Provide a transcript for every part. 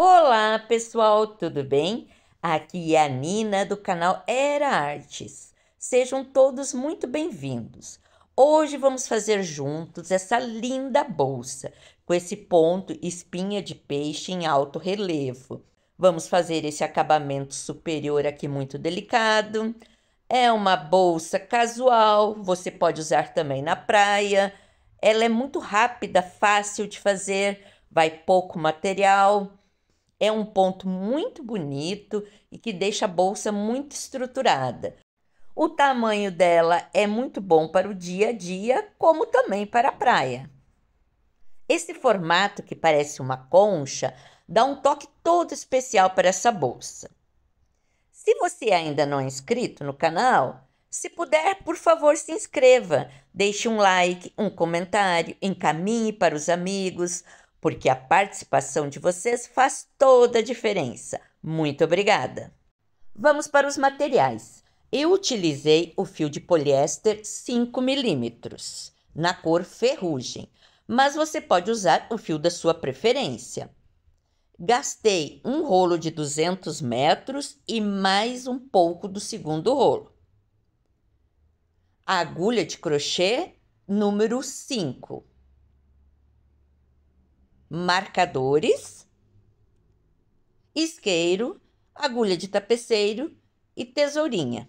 Olá, pessoal, tudo bem? Aqui é a Nina do canal Era Artes. Sejam todos muito bem-vindos. Hoje vamos fazer juntos essa linda bolsa com esse ponto espinha de peixe em alto relevo. Vamos fazer esse acabamento superior aqui muito delicado. É uma bolsa casual, você pode usar também na praia. Ela é muito rápida, fácil de fazer, vai pouco material. É um ponto muito bonito e que deixa a bolsa muito estruturada. O tamanho dela é muito bom para o dia a dia, como também para a praia. Esse formato, que parece uma concha, dá um toque todo especial para essa bolsa. Se você ainda não é inscrito no canal, se puder, por favor, se inscreva, deixe um like, um comentário, encaminhe para os amigos, porque a participação de vocês faz toda a diferença. Muito obrigada! Vamos para os materiais. Eu utilizei o fio de poliéster 5 milímetros, na cor ferrugem, mas você pode usar o fio da sua preferência. Gastei um rolo de 200 metros e mais um pouco do segundo rolo. A agulha de crochê número 5. Marcadores, isqueiro, agulha de tapeceiro e tesourinha.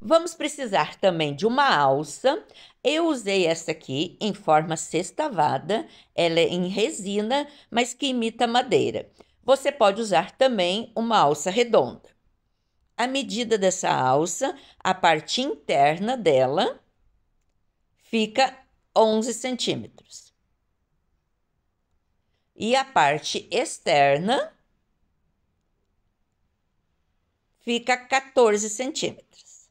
Vamos precisar também de uma alça. Eu usei essa aqui em forma sextavada. Ela é em resina, mas que imita madeira. Você pode usar também uma alça redonda. A medida dessa alça, a parte interna dela, fica 11 centímetros. E a parte externa fica 14 centímetros.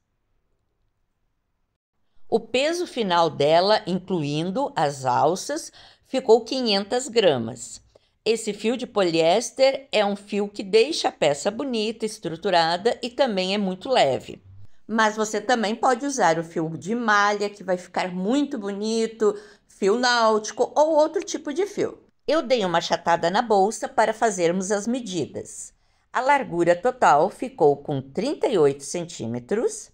O peso final dela, incluindo as alças, ficou 500 gramas. Esse fio de poliéster é um fio que deixa a peça bonita, estruturada e também é muito leve. Mas você também pode usar o fio de malha, que vai ficar muito bonito, fio náutico ou outro tipo de fio. Eu dei uma achatada na bolsa para fazermos as medidas. A largura total ficou com 38 centímetros.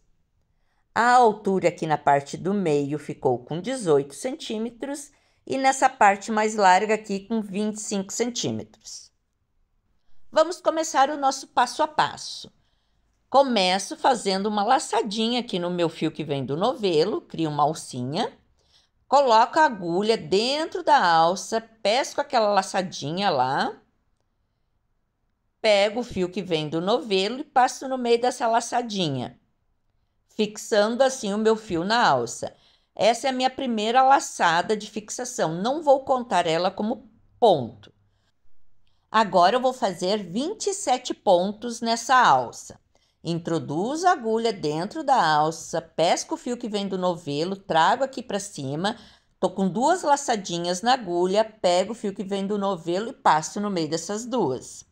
A altura aqui na parte do meio ficou com 18 centímetros e nessa parte mais larga aqui com 25 centímetros. Vamos começar o nosso passo a passo. Começo fazendo uma laçadinha aqui no meu fio que vem do novelo, crio uma alcinha, coloco a agulha dentro da alça, pesco aquela laçadinha lá, pego o fio que vem do novelo e passo no meio dessa laçadinha, fixando assim o meu fio na alça. Essa é a minha primeira laçada de fixação, não vou contar ela como ponto. Agora eu vou fazer 27 pontos nessa alça. Introduzo a agulha dentro da alça, pesco o fio que vem do novelo, trago aqui para cima, tô com duas laçadinhas na agulha, pego o fio que vem do novelo e passo no meio dessas duas.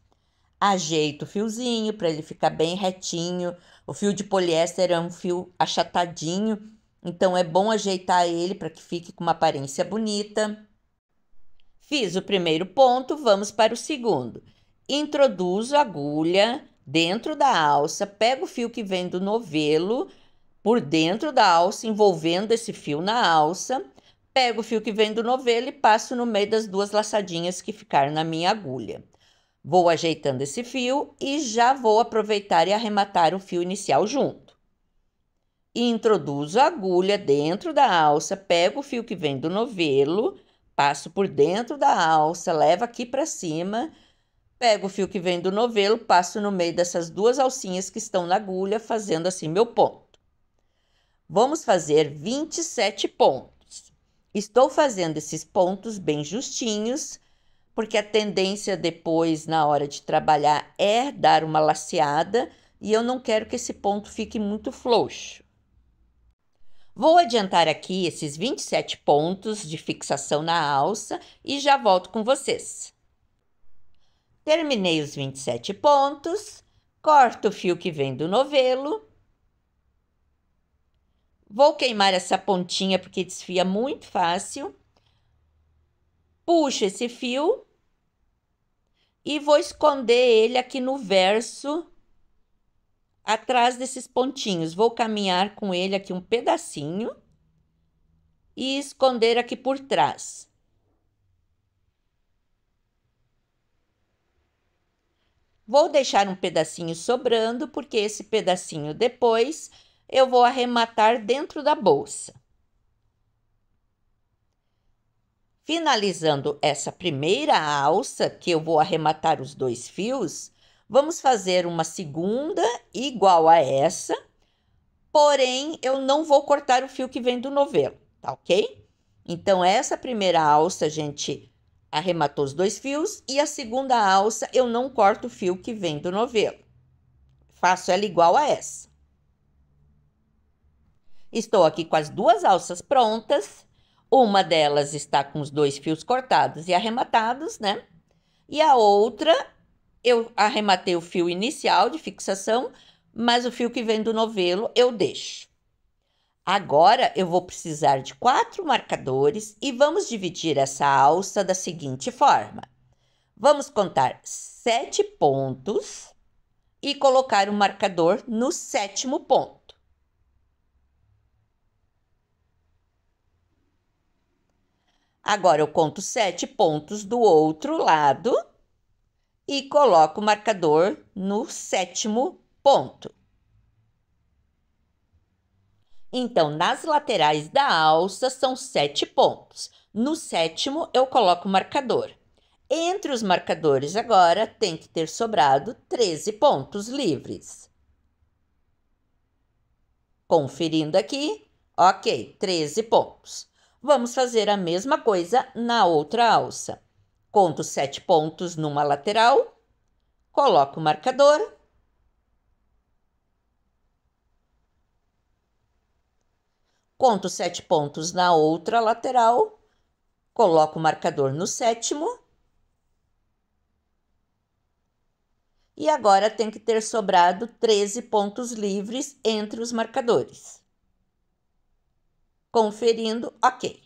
Ajeito o fiozinho para ele ficar bem retinho. O fio de poliéster é um fio achatadinho, então é bom ajeitar ele para que fique com uma aparência bonita. Fiz o primeiro ponto, vamos para o segundo. Introduzo a agulha dentro da alça, pego o fio que vem do novelo por dentro da alça, envolvendo esse fio na alça, pego o fio que vem do novelo e passo no meio das duas laçadinhas que ficaram na minha agulha. Vou ajeitando esse fio e já vou aproveitar e arrematar o fio inicial junto. Introduzo a agulha dentro da alça, pego o fio que vem do novelo, passo por dentro da alça, levo aqui para cima, pego o fio que vem do novelo, passo no meio dessas duas alcinhas que estão na agulha, fazendo assim meu ponto. Vamos fazer 27 pontos. Estou fazendo esses pontos bem justinhos, porque a tendência depois, na hora de trabalhar, é dar uma laceada e eu não quero que esse ponto fique muito frouxo. Vou adiantar aqui esses 27 pontos de fixação na alça e já volto com vocês. Terminei os 27 pontos, corto o fio que vem do novelo. Vou queimar essa pontinha porque desfia muito fácil. Puxo esse fio. e vou esconder ele aqui no verso, atrás desses pontinhos. Vou caminhar com ele aqui um pedacinho e esconder aqui por trás. Vou deixar um pedacinho sobrando, porque esse pedacinho depois eu vou arrematar dentro da bolsa. Finalizando essa primeira alça, que eu vou arrematar os 2 fios, vamos fazer uma segunda igual a essa, porém eu não vou cortar o fio que vem do novelo, tá ok? Então, essa primeira alça a gente arrematou os 2 fios e a segunda alça eu não corto o fio que vem do novelo. Faço ela igual a essa. Estou aqui com as 2 alças prontas. Uma delas está com os 2 fios cortados e arrematados, né? E a outra, eu arrematei o fio inicial de fixação, mas o fio que vem do novelo eu deixo. Agora, eu vou precisar de 4 marcadores e vamos dividir essa alça da seguinte forma. Vamos contar 7 pontos e colocar o marcador no 7º ponto. Agora, eu conto 7 pontos do outro lado e coloco o marcador no 7º ponto. Então, nas laterais da alça são 7 pontos. No 7º, eu coloco o marcador. Entre os marcadores agora tem que ter sobrado 13 pontos livres. Conferindo aqui, ok, 13 pontos. Vamos fazer a mesma coisa na outra alça. Conto 7 pontos numa lateral, coloco o marcador. Conto 7 pontos na outra lateral, coloco o marcador no 7º. E agora tem que ter sobrado 13 pontos livres entre os marcadores. Conferindo, ok.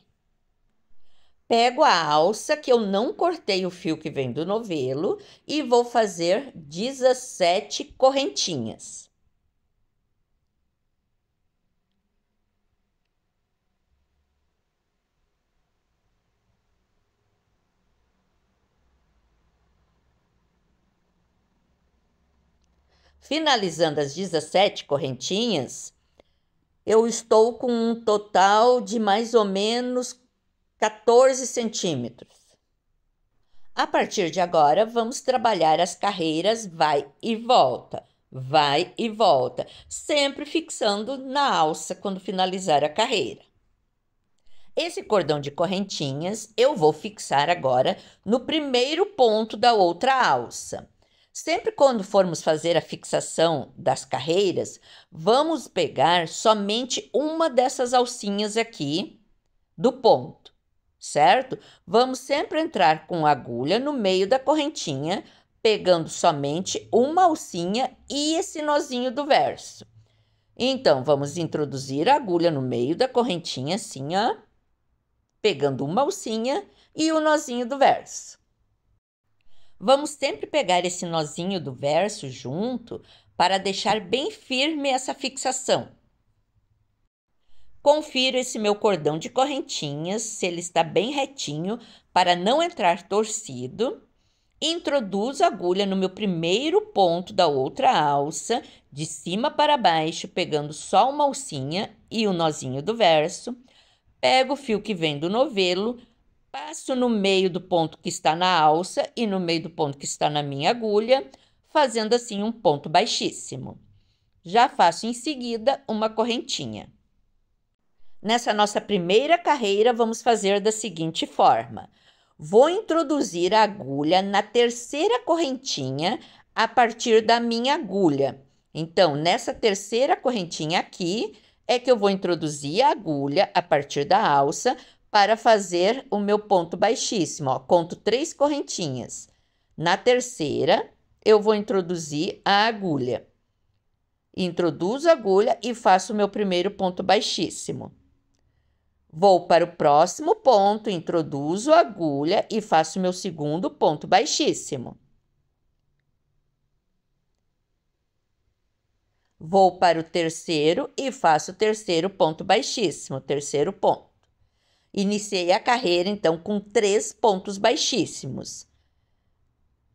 Pego a alça, que eu não cortei o fio que vem do novelo, e vou fazer 17 correntinhas. Finalizando as 17 correntinhas, eu estou com um total de mais ou menos 14 centímetros. A partir de agora, vamos trabalhar as carreiras vai e volta, sempre fixando na alça quando finalizar a carreira. Esse cordão de correntinhas eu vou fixar agora no primeiro ponto da outra alça. Sempre quando formos fazer a fixação das carreiras, vamos pegar somente uma dessas alcinhas aqui do ponto, certo? Vamos sempre entrar com a agulha no meio da correntinha, pegando somente uma alcinha e esse nozinho do verso. Então, vamos introduzir a agulha no meio da correntinha assim, ó, pegando uma alcinha e o nozinho do verso. Vamos sempre pegar esse nozinho do verso junto para deixar bem firme essa fixação. Confiro esse meu cordão de correntinhas, se ele está bem retinho, para não entrar torcido. Introduzo a agulha no meu primeiro ponto da outra alça, de cima para baixo, pegando só uma alcinha e o nozinho do verso. Pego o fio que vem do novelo, passo no meio do ponto que está na alça e no meio do ponto que está na minha agulha, fazendo assim um ponto baixíssimo. Já faço em seguida uma correntinha. Nessa nossa primeira carreira, vamos fazer da seguinte forma. Vou introduzir a agulha na terceira correntinha a partir da minha agulha. Então, nessa terceira correntinha aqui, é que eu vou introduzir a agulha a partir da alça para fazer o meu ponto baixíssimo. Ó, conto 3 correntinhas. Na terceira, eu vou introduzir a agulha. Introduzo a agulha e faço o meu primeiro ponto baixíssimo. Vou para o próximo ponto, introduzo a agulha e faço o meu segundo ponto baixíssimo. Vou para o terceiro e faço o terceiro ponto baixíssimo, terceiro ponto. Iniciei a carreira, então, com 3 pontos baixíssimos,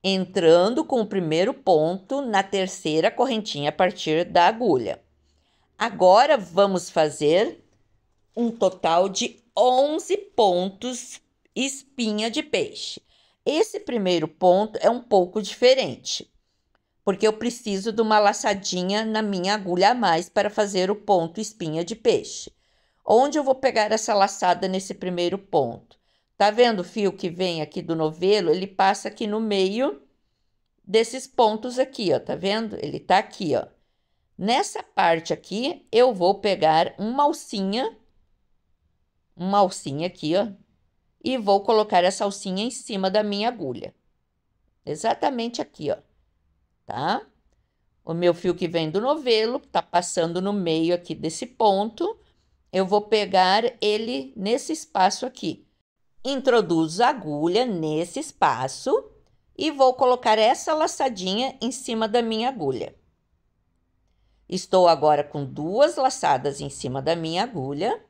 entrando com o primeiro ponto na terceira correntinha a partir da agulha. Agora, vamos fazer um total de 11 pontos espinha de peixe. Esse primeiro ponto é um pouco diferente, porque eu preciso de uma laçadinha na minha agulha a mais para fazer o ponto espinha de peixe. Onde eu vou pegar essa laçada nesse primeiro ponto? Tá vendo o fio que vem aqui do novelo? Ele passa aqui no meio desses pontos aqui, ó, tá vendo? Ele tá aqui, ó. Nessa parte aqui, eu vou pegar uma alcinha aqui, ó, e vou colocar essa alcinha em cima da minha agulha. Exatamente aqui, ó, tá? O meu fio que vem do novelo tá passando no meio aqui desse ponto. Eu vou pegar ele nesse espaço aqui. Introduzo a agulha nesse espaço e vou colocar essa laçadinha em cima da minha agulha. Estou agora com 2 laçadas em cima da minha agulha.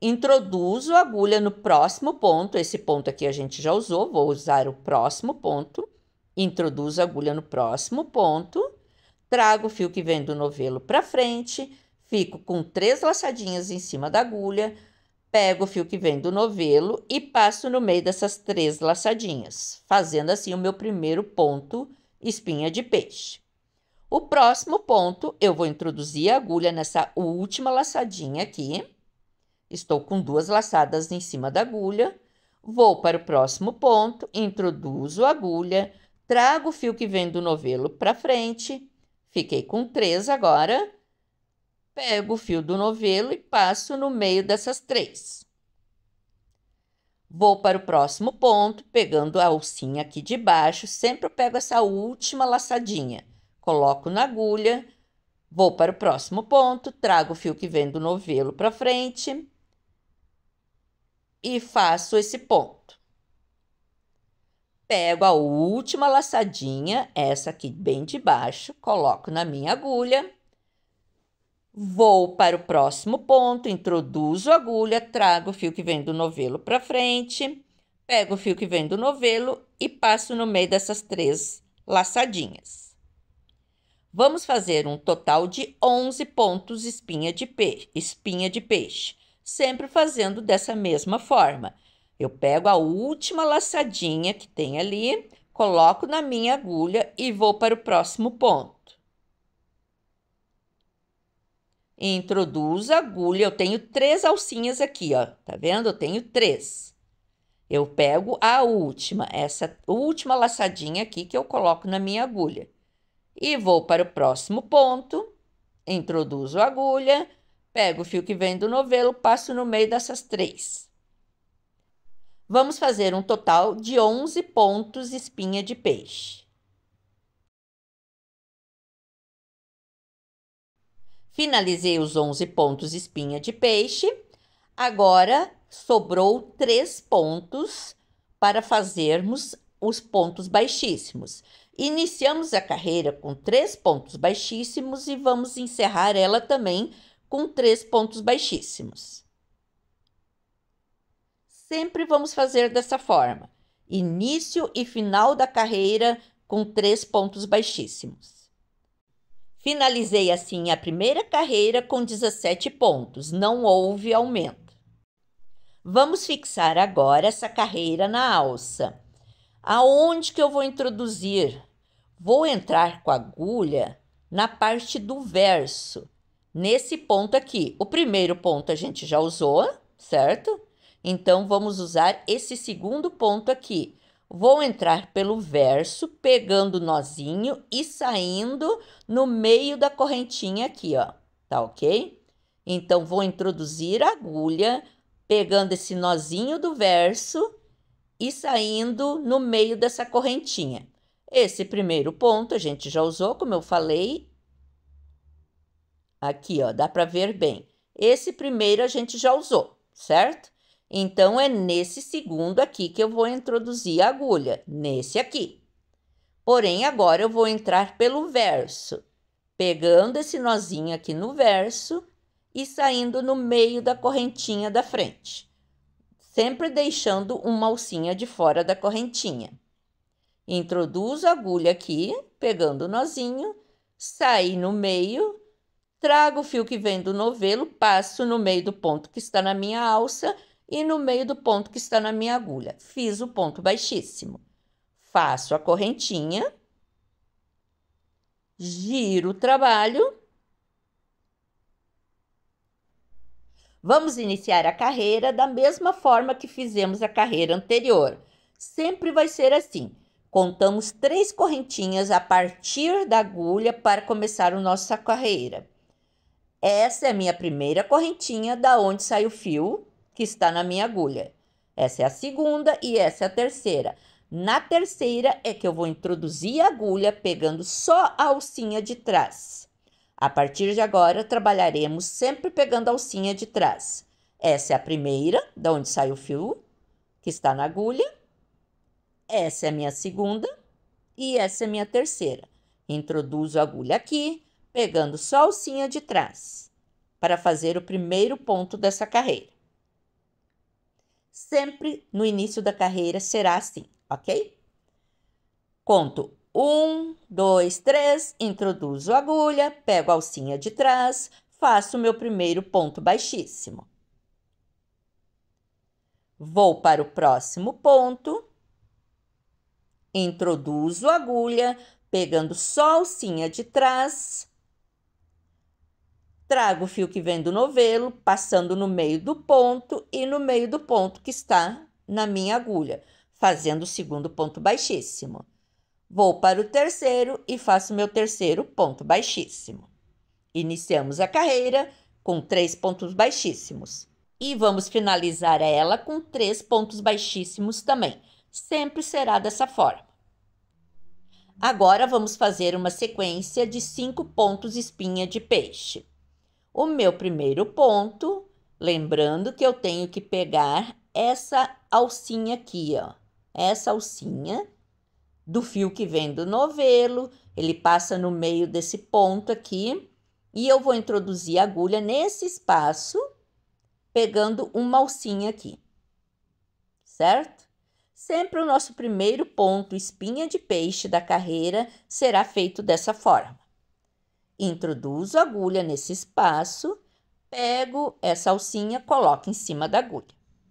Introduzo a agulha no próximo ponto. Esse ponto aqui a gente já usou, vou usar o próximo ponto. Introduzo a agulha no próximo ponto. Trago o fio que vem do novelo para frente. Fico com 3 laçadinhas em cima da agulha, pego o fio que vem do novelo e passo no meio dessas 3 laçadinhas, fazendo assim o meu primeiro ponto espinha de peixe. O próximo ponto, eu vou introduzir a agulha nessa última laçadinha aqui. Estou com 2 laçadas em cima da agulha. Vou para o próximo ponto, introduzo a agulha, trago o fio que vem do novelo para frente. Fiquei com 3 agora. Pego o fio do novelo e passo no meio dessas 3. Vou para o próximo ponto, pegando a alcinha aqui de baixo. Sempre eu pego essa última laçadinha, coloco na agulha. Vou para o próximo ponto, trago o fio que vem do novelo para frente e faço esse ponto. Pego a última laçadinha, essa aqui bem de baixo, coloco na minha agulha. Vou para o próximo ponto, introduzo a agulha, trago o fio que vem do novelo para frente, pego o fio que vem do novelo e passo no meio dessas 3 laçadinhas. Vamos fazer um total de 11 pontos espinha de peixe, sempre fazendo dessa mesma forma. Eu pego a última laçadinha que tem ali, coloco na minha agulha e vou para o próximo ponto. Introduzo a agulha, eu tenho 3 alcinhas aqui, ó, tá vendo? Eu tenho 3. Eu pego a última, essa última laçadinha aqui que eu coloco na minha agulha. E vou para o próximo ponto, introduzo a agulha, pego o fio que vem do novelo, passo no meio dessas 3. Vamos fazer um total de 11 pontos espinha de peixe. Finalizei os 11 pontos espinha de peixe. Agora, sobrou 3 pontos para fazermos os pontos baixíssimos. Iniciamos a carreira com 3 pontos baixíssimos e vamos encerrar ela também com 3 pontos baixíssimos. Sempre vamos fazer dessa forma. Início e final da carreira com 3 pontos baixíssimos. Finalizei assim a primeira carreira com 17 pontos, não houve aumento. Vamos fixar agora essa carreira na alça. Aonde que eu vou introduzir? Vou entrar com a agulha na parte do verso, nesse ponto aqui. O primeiro ponto a gente já usou, certo? Então, vamos usar esse segundo ponto aqui. Vou entrar pelo verso, pegando o nozinho e saindo no meio da correntinha aqui, ó. Tá ok? Então, vou introduzir a agulha, pegando esse nozinho do verso e saindo no meio dessa correntinha. Esse primeiro ponto a gente já usou, como eu falei. Aqui, ó, dá para ver bem. Esse primeiro a gente já usou, certo? Então, é nesse segundo aqui que eu vou introduzir a agulha, nesse aqui. Porém, agora eu vou entrar pelo verso. pegando esse nozinho aqui no verso e saindo no meio da correntinha da frente, sempre deixando uma alcinha de fora da correntinha. Introduzo a agulha aqui, pegando o nozinho, saio no meio, trago o fio que vem do novelo, passo no meio do ponto que está na minha alça e no meio do ponto que está na minha agulha. Fiz o ponto baixíssimo. Faço a correntinha, giro o trabalho. Vamos iniciar a carreira da mesma forma que fizemos a carreira anterior. Sempre vai ser assim. Contamos 3 correntinhas a partir da agulha para começar a nossa carreira. Essa é a minha primeira correntinha, da onde sai o fio que está na minha agulha. Essa é a segunda e essa é a terceira. Na terceira é que eu vou introduzir a agulha pegando só a alcinha de trás. A partir de agora, trabalharemos sempre pegando a alcinha de trás. Essa é a primeira, da onde sai o fio que está na agulha. Essa é a minha segunda e essa é a minha terceira. Introduzo a agulha aqui, pegando só a alcinha de trás, para fazer o primeiro ponto dessa carreira. Sempre no início da carreira será assim, ok? Conto 1, 2, 3, introduzo a agulha, pego a alcinha de trás, faço o meu primeiro ponto baixíssimo. Vou para o próximo ponto, introduzo a agulha, pegando só a alcinha de trás, trago o fio que vem do novelo, passando no meio do ponto e no meio do ponto que está na minha agulha, fazendo o segundo ponto baixíssimo. Vou para o terceiro e faço meu terceiro ponto baixíssimo. Iniciamos a carreira com 3 pontos baixíssimos. E vamos finalizar ela com 3 pontos baixíssimos também. Sempre será dessa forma. Agora vamos fazer uma sequência de 5 pontos espinha de peixe. O meu primeiro ponto, lembrando que eu tenho que pegar essa alcinha aqui, ó. Essa alcinha do fio que vem do novelo, ele passa no meio desse ponto aqui e eu vou introduzir a agulha nesse espaço, pegando uma alcinha aqui, certo? Sempre o nosso primeiro ponto espinha de peixe da carreira será feito dessa forma. Introduzo a agulha nesse espaço, pego essa alcinha, coloco em cima da agulha.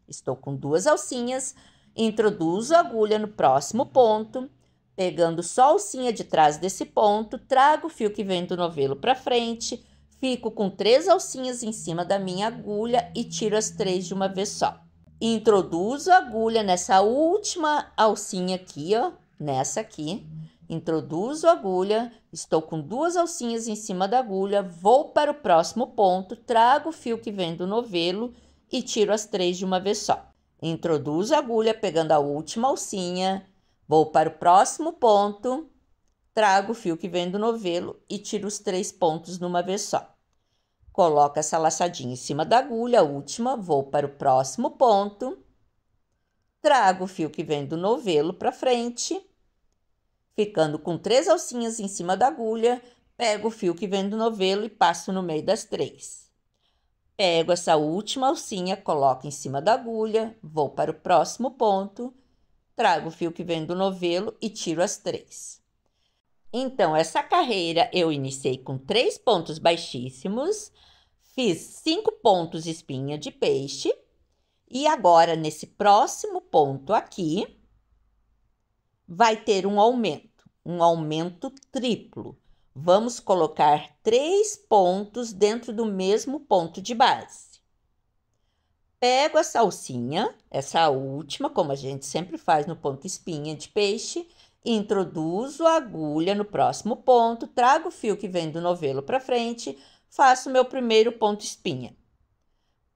Estou com 2 alcinhas, introduzo a agulha no próximo ponto, pegando só a alcinha de trás desse ponto, trago o fio que vem do novelo para frente, fico com 3 alcinhas em cima da minha agulha e tiro as 3 de uma vez só. Introduzo a agulha nessa última alcinha aqui, ó, nessa aqui. Introduzo a agulha, estou com 2 alcinhas em cima da agulha, vou para o próximo ponto, trago o fio que vem do novelo e tiro as 3 de uma vez só. Introduzo a agulha pegando a última alcinha, vou para o próximo ponto, trago o fio que vem do novelo e tiro os 3 pontos numa vez só. Coloco essa laçadinha em cima da agulha, a última, vou para o próximo ponto, trago o fio que vem do novelo para frente, ficando com 3 alcinhas em cima da agulha, pego o fio que vem do novelo e passo no meio das 3. Pego essa última alcinha, coloco em cima da agulha, vou para o próximo ponto, trago o fio que vem do novelo e tiro as 3. Então, essa carreira eu iniciei com 3 pontos baixíssimos, fiz 5 pontos espinha de peixe, e agora, nesse próximo ponto aqui, vai ter um aumento triplo. Vamos colocar 3 pontos dentro do mesmo ponto de base. Pego essa alcinha, essa última, como a gente sempre faz no ponto espinha de peixe, introduzo a agulha no próximo ponto, trago o fio que vem do novelo para frente, faço meu primeiro ponto espinha.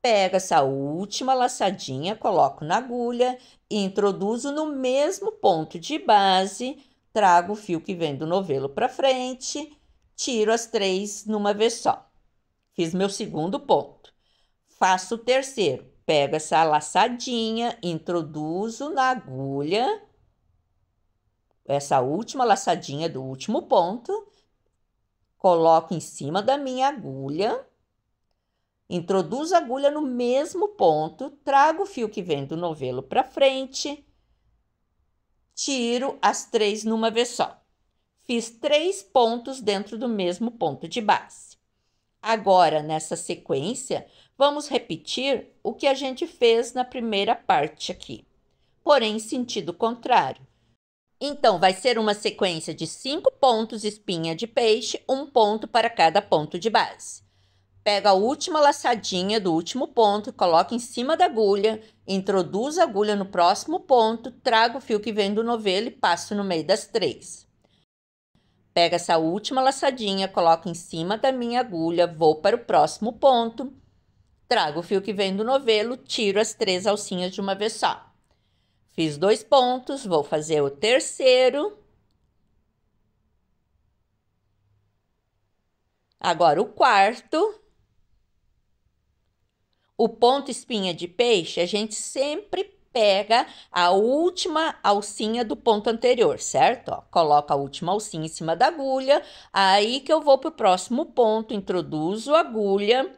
Pego essa última laçadinha, coloco na agulha, introduzo no mesmo ponto de base, trago o fio que vem do novelo para frente, tiro as 3 numa vez só. Fiz meu segundo ponto. Faço o terceiro. Pego essa laçadinha, introduzo na agulha, essa última laçadinha do último ponto, coloco em cima da minha agulha, introduzo a agulha no mesmo ponto, trago o fio que vem do novelo para frente, tiro as 3 numa vez só. Fiz 3 pontos dentro do mesmo ponto de base. Agora, nessa sequência, vamos repetir o que a gente fez na primeira parte aqui, porém em sentido contrário. Então, vai ser uma sequência de 5 pontos espinha de peixe, 1 ponto para cada ponto de base. Pego a última laçadinha do último ponto, coloco em cima da agulha, introduzo a agulha no próximo ponto, trago o fio que vem do novelo e passo no meio das 3. Pego essa última laçadinha, coloco em cima da minha agulha, vou para o próximo ponto, trago o fio que vem do novelo, tiro as 3 alcinhas de uma vez só. Fiz 2 pontos, vou fazer o terceiro. Agora o quarto. O ponto espinha de peixe, a gente sempre pega a última alcinha do ponto anterior, certo? Ó, coloco a última alcinha em cima da agulha, aí que eu vou para o próximo ponto, introduzo a agulha,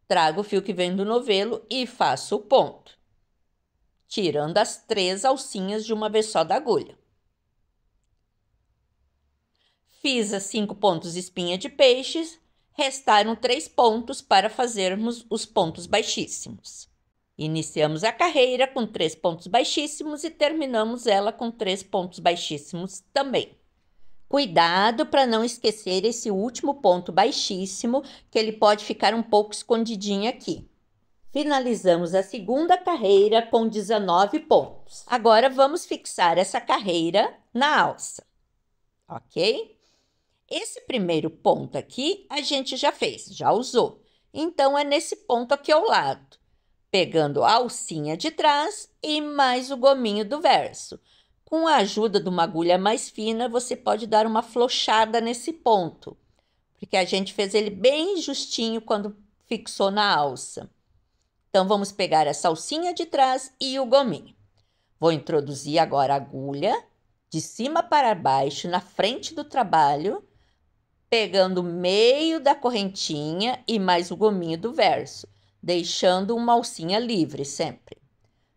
trago o fio que vem do novelo e faço o ponto, tirando as 3 alcinhas de uma vez só da agulha. Fiz as 5 pontos espinha de peixes, restaram 3 pontos para fazermos os pontos baixíssimos. Iniciamos a carreira com 3 pontos baixíssimos e terminamos ela com 3 pontos baixíssimos também. Cuidado para não esquecer esse último ponto baixíssimo, que ele pode ficar um pouco escondidinho aqui. Finalizamos a segunda carreira com 19 pontos. Agora vamos fixar essa carreira na alça, ok? Esse primeiro ponto aqui a gente já fez, já usou. Então, é nesse ponto aqui ao lado, pegando a alcinha de trás e mais o gominho do verso. Com a ajuda de uma agulha mais fina, você pode dar uma flochada nesse ponto, porque a gente fez ele bem justinho quando fixou na alça. Então, vamos pegar essa alcinha de trás e o gominho. Vou introduzir agora a agulha de cima para baixo na frente do trabalho, pegando o meio da correntinha e mais o gominho do verso, deixando uma alcinha livre sempre.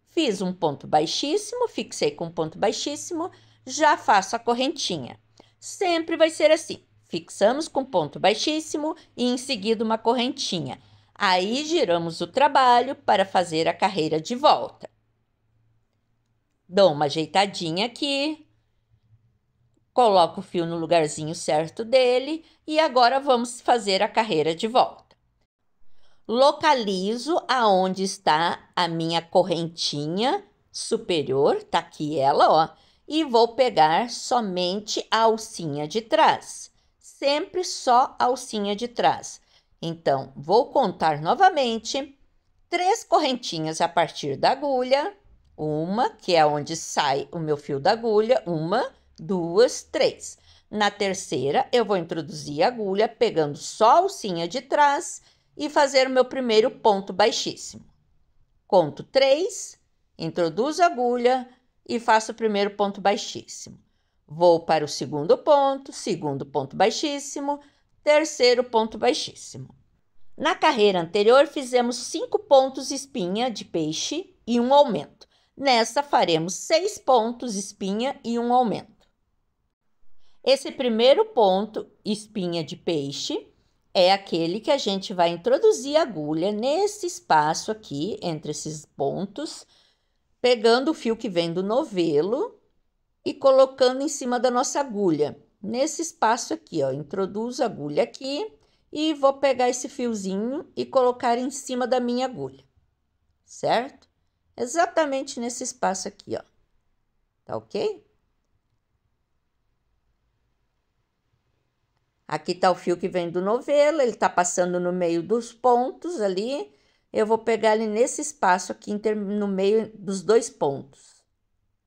Fiz um ponto baixíssimo, fixei com um ponto baixíssimo, já faço a correntinha. Sempre vai ser assim, fixamos com ponto baixíssimo e em seguida uma correntinha. Aí giramos o trabalho para fazer a carreira de volta. Dou uma ajeitadinha aqui. Coloco o fio no lugarzinho certo dele e agora vamos fazer a carreira de volta. Localizo aonde está a minha correntinha superior, tá aqui ela, ó, e vou pegar somente a alcinha de trás, sempre só a alcinha de trás. Então, vou contar novamente 3 correntinhas a partir da agulha, uma, que é onde sai o meu fio da agulha, 1, 2, 3. Na terceira, eu vou introduzir a agulha, pegando só a alcinha de trás e fazer o meu primeiro ponto baixíssimo. Conto 3, introduzo a agulha e faço o primeiro ponto baixíssimo. Vou para o segundo ponto baixíssimo, terceiro ponto baixíssimo. Na carreira anterior, fizemos 5 pontos espinha de peixe e um aumento. Nessa, faremos 6 pontos espinha e um aumento. Esse primeiro ponto, espinha de peixe, é aquele que a gente vai introduzir a agulha nesse espaço aqui, entre esses pontos, pegando o fio que vem do novelo e colocando em cima da nossa agulha. Nesse espaço aqui, ó, introduzo a agulha aqui e vou pegar esse fiozinho e colocar em cima da minha agulha, certo? Exatamente nesse espaço aqui, ó. Tá ok? Aqui tá o fio que vem do novelo, ele tá passando no meio dos pontos ali. Eu vou pegar ele nesse espaço aqui, no meio dos 2 pontos.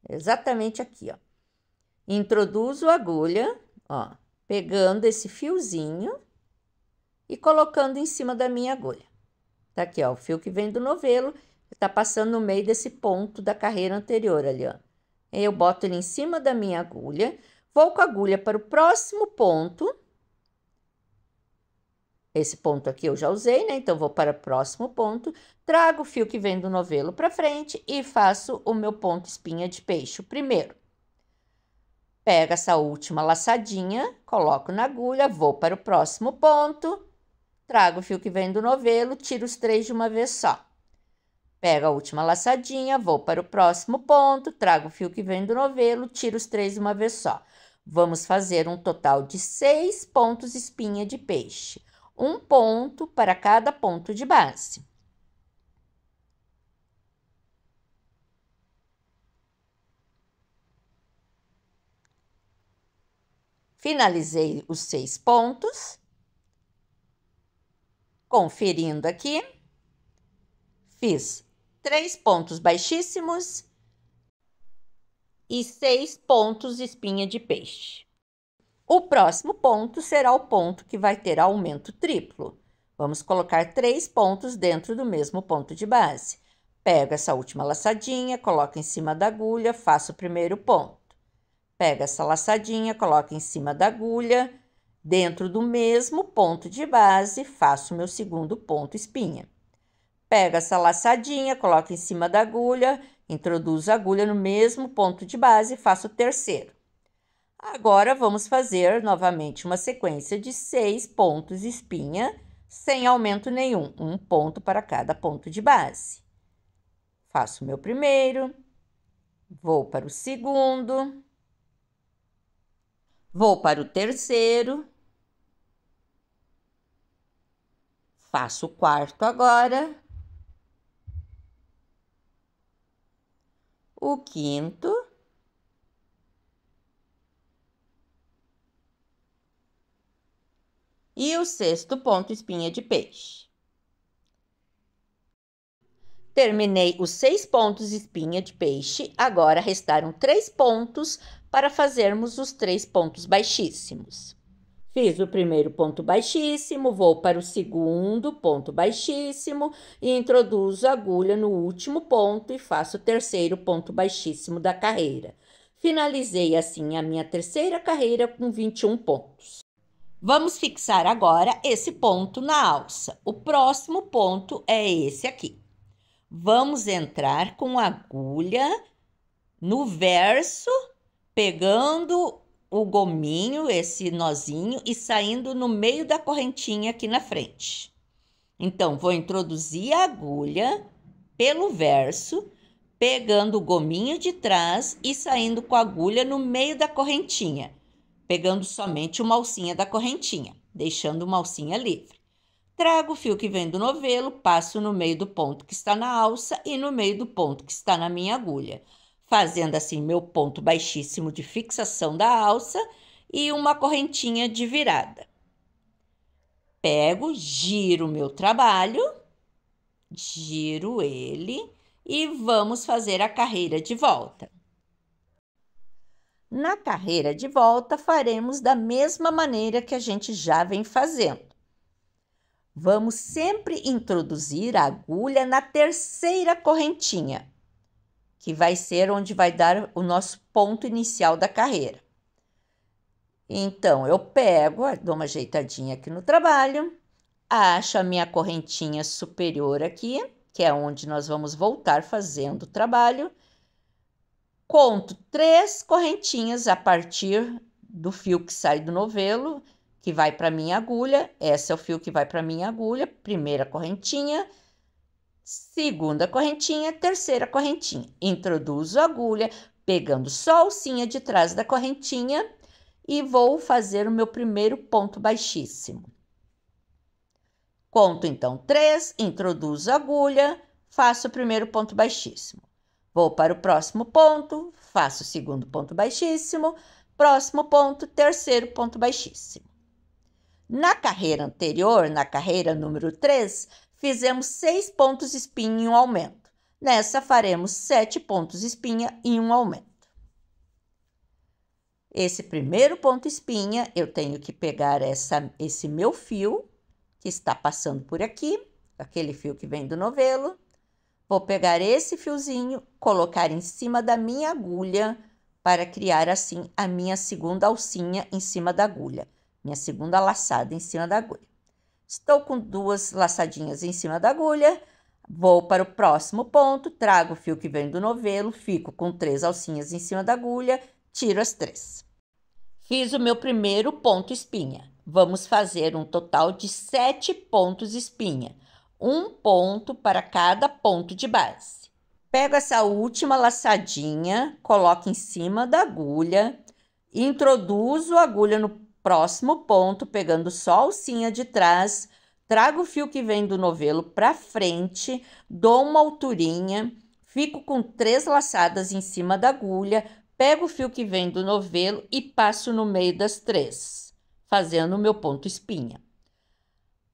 Exatamente aqui, ó. Introduzo a agulha, ó, pegando esse fiozinho e colocando em cima da minha agulha. Tá aqui, ó, o fio que vem do novelo, tá passando no meio desse ponto da carreira anterior ali, ó. Eu boto ele em cima da minha agulha, vou com a agulha para o próximo ponto, Esse ponto aqui eu já usei, né? Então, vou para o próximo ponto, trago o fio que vem do novelo para frente e faço o meu ponto espinha de peixe, o primeiro. Pego essa última laçadinha, coloco na agulha, vou para o próximo ponto, trago o fio que vem do novelo, tiro os 3 de uma vez só. Pego a última laçadinha, vou para o próximo ponto, trago o fio que vem do novelo, tiro os 3 de uma vez só. Vamos fazer um total de 6 pontos espinha de peixe. Um ponto para cada ponto de base. Finalizei os 6 pontos. Conferindo aqui, fiz 3 pontos baixíssimos e 6 pontos espinha de peixe. O próximo ponto será o ponto que vai ter aumento triplo. Vamos colocar 3 pontos dentro do mesmo ponto de base. Pego essa última laçadinha, coloco em cima da agulha, faço o primeiro ponto. Pego essa laçadinha, coloco em cima da agulha, dentro do mesmo ponto de base, faço o meu segundo ponto espinha. Pego essa laçadinha, coloco em cima da agulha, introduzo a agulha no mesmo ponto de base e faço o terceiro. Agora, vamos fazer novamente uma sequência de 6 pontos espinha, sem aumento nenhum, um ponto para cada ponto de base. Faço o meu primeiro, vou para o segundo, vou para o terceiro, faço o quarto agora, o quinto, e o sexto ponto espinha de peixe. Terminei os 6 pontos espinha de peixe, agora restaram 3 pontos para fazermos os 3 pontos baixíssimos. Fiz o primeiro ponto baixíssimo, vou para o segundo ponto baixíssimo e introduzo a agulha no último ponto e faço o terceiro ponto baixíssimo da carreira. Finalizei assim a minha terceira carreira com 21 pontos. Vamos fixar agora esse ponto na alça. O próximo ponto é esse aqui. Vamos entrar com a agulha no verso, pegando o gominho, esse nozinho, e saindo no meio da correntinha aqui na frente. Então, vou introduzir a agulha pelo verso, pegando o gominho de trás e saindo com a agulha no meio da correntinha, pegando somente uma alcinha da correntinha, deixando uma alcinha livre. Trago o fio que vem do novelo, passo no meio do ponto que está na alça e no meio do ponto que está na minha agulha, fazendo assim meu ponto baixíssimo de fixação da alça e uma correntinha de virada. Pego, giro o meu trabalho, giro ele e vamos fazer a carreira de volta. Na carreira de volta, faremos da mesma maneira que a gente já vem fazendo. Vamos sempre introduzir a agulha na terceira correntinha, que vai ser onde vai dar o nosso ponto inicial da carreira. Então, eu pego, dou uma ajeitadinha aqui no trabalho, acho a minha correntinha superior aqui, que é onde nós vamos voltar fazendo o trabalho. Conto 3 correntinhas a partir do fio que sai do novelo, que vai para minha agulha. Esse é o fio que vai para minha agulha, primeira correntinha, segunda correntinha, terceira correntinha. Introduzo a agulha, pegando só a alcinha de trás da correntinha e vou fazer o meu primeiro ponto baixíssimo. Conto então 3, introduzo a agulha, faço o primeiro ponto baixíssimo. Vou para o próximo ponto, faço o segundo ponto baixíssimo, próximo ponto, terceiro ponto baixíssimo. Na carreira anterior, na carreira número 3, fizemos 6 pontos espinha em um aumento. Nessa, faremos 7 pontos espinha em um aumento. Esse primeiro ponto espinha, eu tenho que pegar esse meu fio, que está passando por aqui, aquele fio que vem do novelo. Vou pegar esse fiozinho, colocar em cima da minha agulha, para criar assim a minha segunda alcinha em cima da agulha. Minha segunda laçada em cima da agulha. Estou com 2 laçadinhas em cima da agulha, vou para o próximo ponto, trago o fio que vem do novelo, fico com 3 alcinhas em cima da agulha, tiro as 3. Fiz o meu primeiro ponto espinha. Vamos fazer um total de 7 pontos espinha, um ponto para cada ponto de base. Pego essa última laçadinha, coloco em cima da agulha, introduzo a agulha no próximo ponto, pegando só a alcinha de trás, trago o fio que vem do novelo para frente, dou uma alturinha, fico com 3 laçadas em cima da agulha, pego o fio que vem do novelo e passo no meio das 3, fazendo o meu ponto espinha.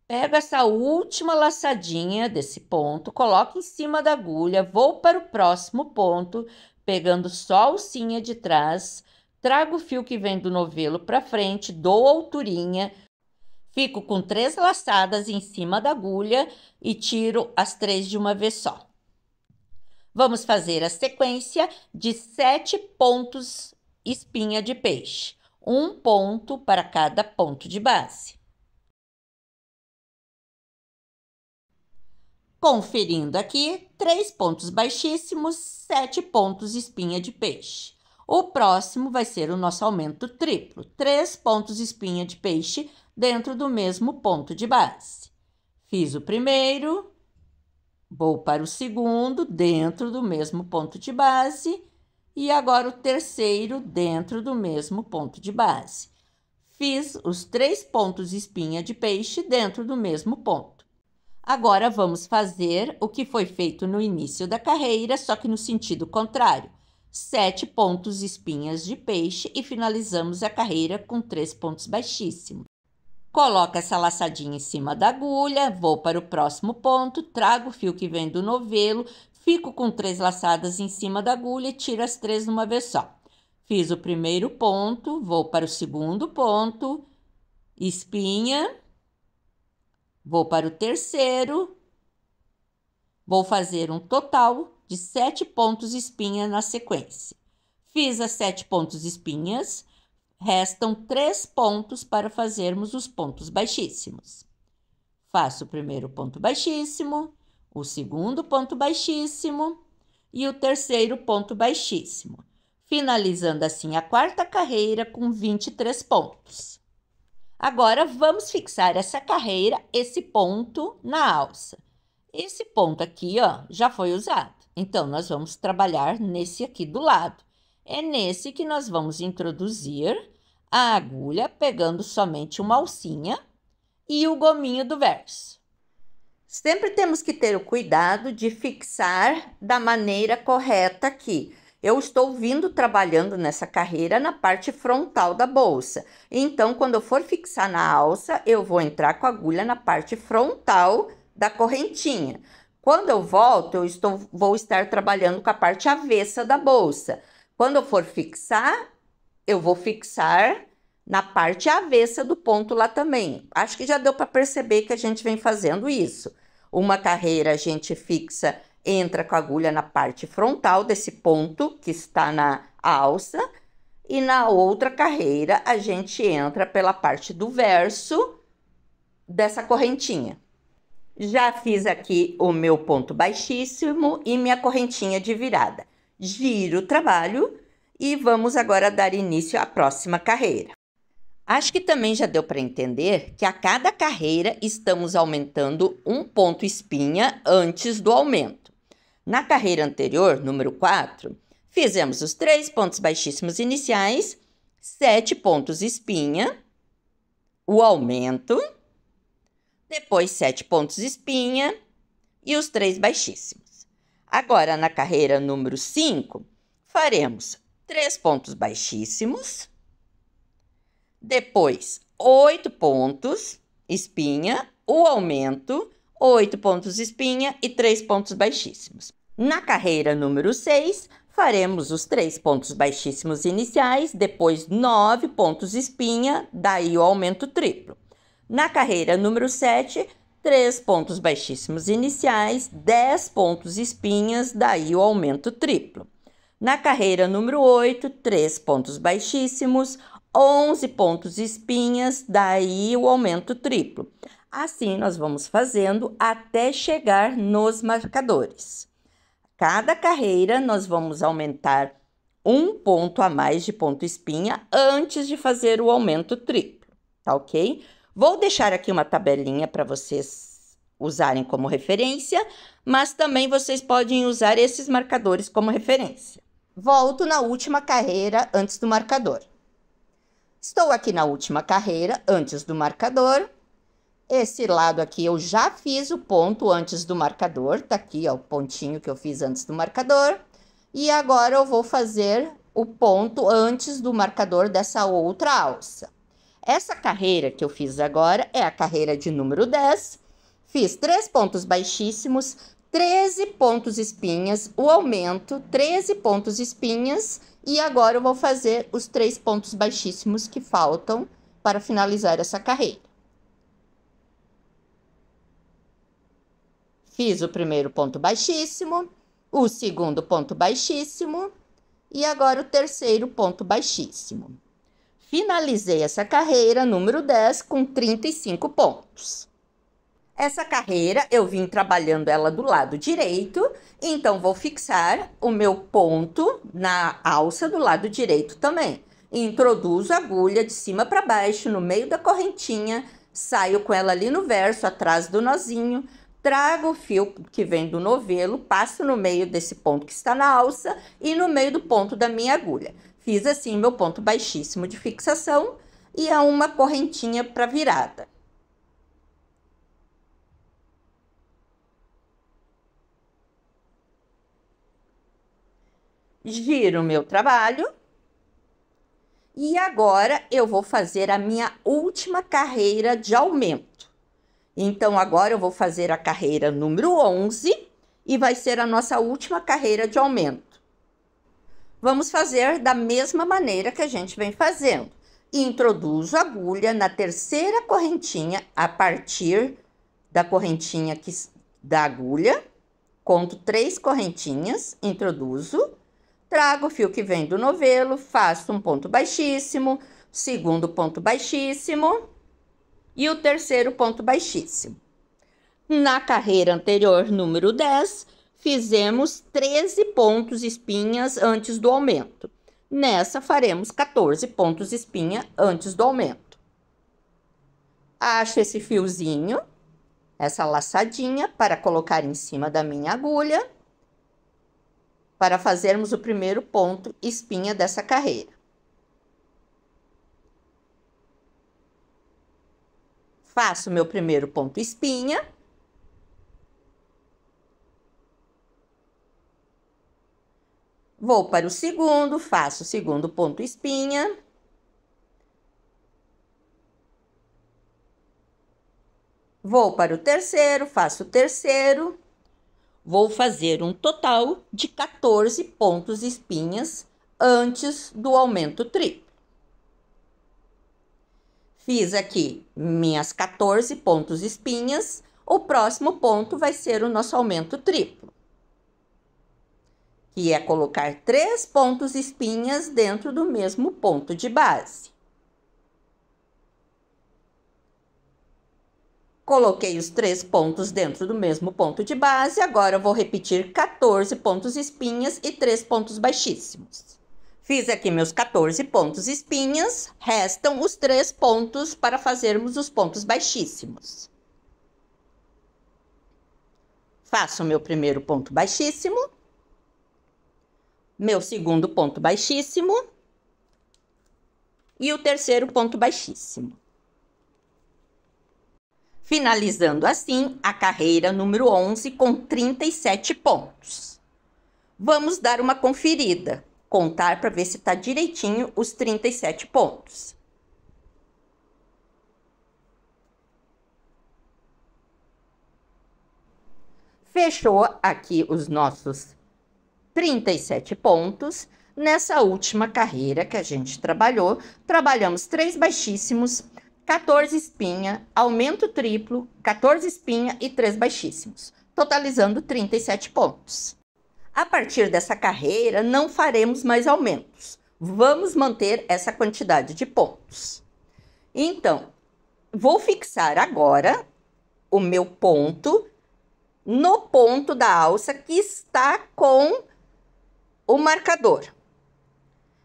Pego essa última laçadinha desse ponto, coloco em cima da agulha, vou para o próximo ponto, pegando só a alcinha de trás, trago o fio que vem do novelo para frente, dou alturinha, fico com 3 laçadas em cima da agulha e tiro as 3 de uma vez só. Vamos fazer a sequência de 7 pontos espinha de peixe, um ponto para cada ponto de base. Conferindo aqui, 3 pontos baixíssimos, 7 pontos espinha de peixe. O próximo vai ser o nosso aumento triplo, 3 pontos espinha de peixe dentro do mesmo ponto de base. Fiz o primeiro, vou para o segundo, dentro do mesmo ponto de base, e agora o terceiro, dentro do mesmo ponto de base. Fiz os 3 pontos espinha de peixe dentro do mesmo ponto. Agora, vamos fazer o que foi feito no início da carreira, só que no sentido contrário. 7 pontos espinhas de peixe e finalizamos a carreira com 3 pontos baixíssimos. Coloco essa laçadinha em cima da agulha, vou para o próximo ponto, trago o fio que vem do novelo, fico com 3 laçadas em cima da agulha e tiro as 3 de uma vez só. Fiz o primeiro ponto, vou para o segundo ponto, espinha. Vou para o terceiro, vou fazer um total de 7 pontos espinha na sequência. Fiz as 7 pontos espinhas, restam 3 pontos para fazermos os pontos baixíssimos. Faço o primeiro ponto baixíssimo, o segundo ponto baixíssimo e o terceiro ponto baixíssimo, finalizando assim a quarta carreira com 23 pontos. Agora, vamos fixar essa carreira, esse ponto na alça. Esse ponto aqui, ó, já foi usado. Então, nós vamos trabalhar nesse aqui do lado. É nesse que nós vamos introduzir a agulha, pegando somente uma alcinha e o gominho do verso. Sempre temos que ter o cuidado de fixar da maneira correta aqui. Eu estou vindo trabalhando nessa carreira na parte frontal da bolsa. Então, quando eu for fixar na alça, eu vou entrar com a agulha na parte frontal da correntinha. Quando eu volto, vou estar trabalhando com a parte avessa da bolsa. Quando eu for fixar, eu vou fixar na parte avessa do ponto lá também. Acho que já deu para perceber que a gente vem fazendo isso. Uma carreira a gente fixa, entra com a agulha na parte frontal desse ponto que está na alça, e na outra carreira a gente entra pela parte do verso dessa correntinha. Já fiz aqui o meu ponto baixíssimo e minha correntinha de virada. Giro o trabalho e vamos agora dar início à próxima carreira. Acho que também já deu para entender que a cada carreira estamos aumentando um ponto espinha antes do aumento. Na carreira anterior, número 4, fizemos os 3 pontos baixíssimos iniciais, 7 pontos espinha, o aumento, depois 7 pontos espinha e os 3 baixíssimos. Agora, na carreira número 5, faremos 3 pontos baixíssimos, depois 8 pontos espinha, o aumento, 8 pontos espinha e 3 pontos baixíssimos. Na carreira número 6, faremos os 3 pontos baixíssimos iniciais, depois 9 pontos espinha, daí o aumento triplo. Na carreira número 7, 3 pontos baixíssimos iniciais, 10 pontos espinhas, daí o aumento triplo. Na carreira número 8, 3 pontos baixíssimos, 11 pontos espinhas, daí o aumento triplo. Assim, nós vamos fazendo até chegar nos marcadores. Cada carreira, nós vamos aumentar 1 ponto a mais de ponto espinha antes de fazer o aumento triplo, tá ok? Vou deixar aqui uma tabelinha para vocês usarem como referência, mas também vocês podem usar esses marcadores como referência. Volto na última carreira antes do marcador. Estou aqui na última carreira antes do marcador. Esse lado aqui eu já fiz o ponto antes do marcador, tá aqui, ó, o pontinho que eu fiz antes do marcador. E agora eu vou fazer o ponto antes do marcador dessa outra alça. Essa carreira que eu fiz agora é a carreira de número 10. Fiz 3 pontos baixíssimos, 13 pontos espinhas, o aumento, 13 pontos espinhas. E agora eu vou fazer os 3 pontos baixíssimos que faltam para finalizar essa carreira. Fiz o primeiro ponto baixíssimo, o segundo ponto baixíssimo e agora o terceiro ponto baixíssimo. Finalizei essa carreira número 10 com 35 pontos. Essa carreira eu vim trabalhando ela do lado direito, então vou fixar o meu ponto na alça do lado direito também. Introduzo a agulha de cima para baixo no meio da correntinha, saio com ela ali no verso, atrás do nozinho. Trago o fio que vem do novelo, passo no meio desse ponto que está na alça e no meio do ponto da minha agulha. Fiz assim meu ponto baixíssimo de fixação e a uma correntinha para virada. Giro o meu trabalho. E agora eu vou fazer a minha última carreira de aumento. Então, agora eu vou fazer a carreira número 11 e vai ser a nossa última carreira de aumento. Vamos fazer da mesma maneira que a gente vem fazendo. Introduzo a agulha na terceira correntinha a partir da correntinha da agulha. Conto 3 correntinhas, introduzo. Trago o fio que vem do novelo, faço um ponto baixíssimo, segundo ponto baixíssimo. E o terceiro ponto baixíssimo. Na carreira anterior, número 10, fizemos 13 pontos espinhas antes do aumento. Nessa, faremos 14 pontos espinha antes do aumento. Acho esse fiozinho, essa laçadinha, para colocar em cima da minha agulha, para fazermos o primeiro ponto espinha dessa carreira. Faço meu primeiro ponto espinha. Vou para o segundo, faço o segundo ponto espinha. Vou para o terceiro, faço o terceiro. Vou fazer um total de 14 pontos espinhas antes do aumento triplo. Fiz aqui minhas 14 pontos espinhas, o próximo ponto vai ser o nosso aumento triplo, que é colocar 3 pontos espinhas dentro do mesmo ponto de base. Coloquei os 3 pontos dentro do mesmo ponto de base, agora eu vou repetir 14 pontos espinhas e 3 pontos baixíssimos. Fiz aqui meus 14 pontos espinhas, restam os 3 pontos para fazermos os pontos baixíssimos. Faço o meu primeiro ponto baixíssimo, meu segundo ponto baixíssimo e o terceiro ponto baixíssimo. Finalizando assim a carreira número 11 com 37 pontos. Vamos dar uma conferida. Contar para ver se tá direitinho os 37 pontos. Fechou aqui os nossos 37 pontos. Nessa última carreira que a gente trabalhou, trabalhamos 3 baixíssimos, 14 espinha, aumento triplo, 14 espinha e 3 baixíssimos, totalizando 37 pontos. A partir dessa carreira, não faremos mais aumentos. Vamos manter essa quantidade de pontos. Então, vou fixar agora o meu ponto no ponto da alça que está com o marcador.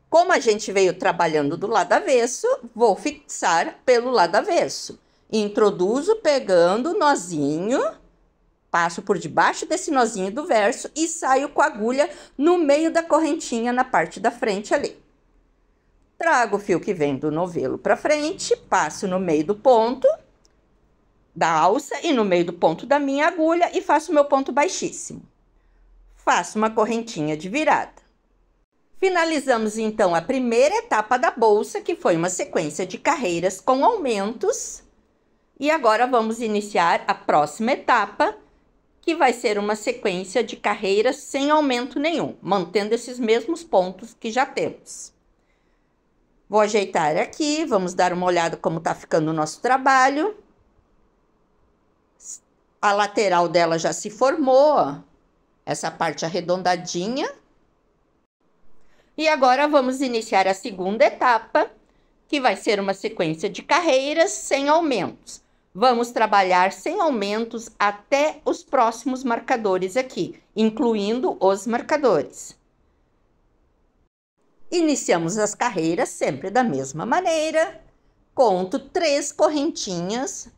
Como a gente veio trabalhando do lado avesso, vou fixar pelo lado avesso. Introduzo pegando o nozinho, passo por debaixo desse nozinho do verso e saio com a agulha no meio da correntinha na parte da frente ali. Trago o fio que vem do novelo para frente, passo no meio do ponto da alça e no meio do ponto da minha agulha e faço meu ponto baixíssimo. Faço uma correntinha de virada. Finalizamos então a primeira etapa da bolsa, que foi uma sequência de carreiras com aumentos. E agora vamos iniciar a próxima etapa, que vai ser uma sequência de carreiras sem aumento nenhum, mantendo esses mesmos pontos que já temos. Vou ajeitar aqui, vamos dar uma olhada como tá ficando o nosso trabalho. A lateral dela já se formou, ó, essa parte arredondadinha. E agora vamos iniciar a segunda etapa, que vai ser uma sequência de carreiras sem aumentos. Vamos trabalhar sem aumentos até os próximos marcadores aqui, incluindo os marcadores. Iniciamos as carreiras sempre da mesma maneira. Conto 3 correntinhas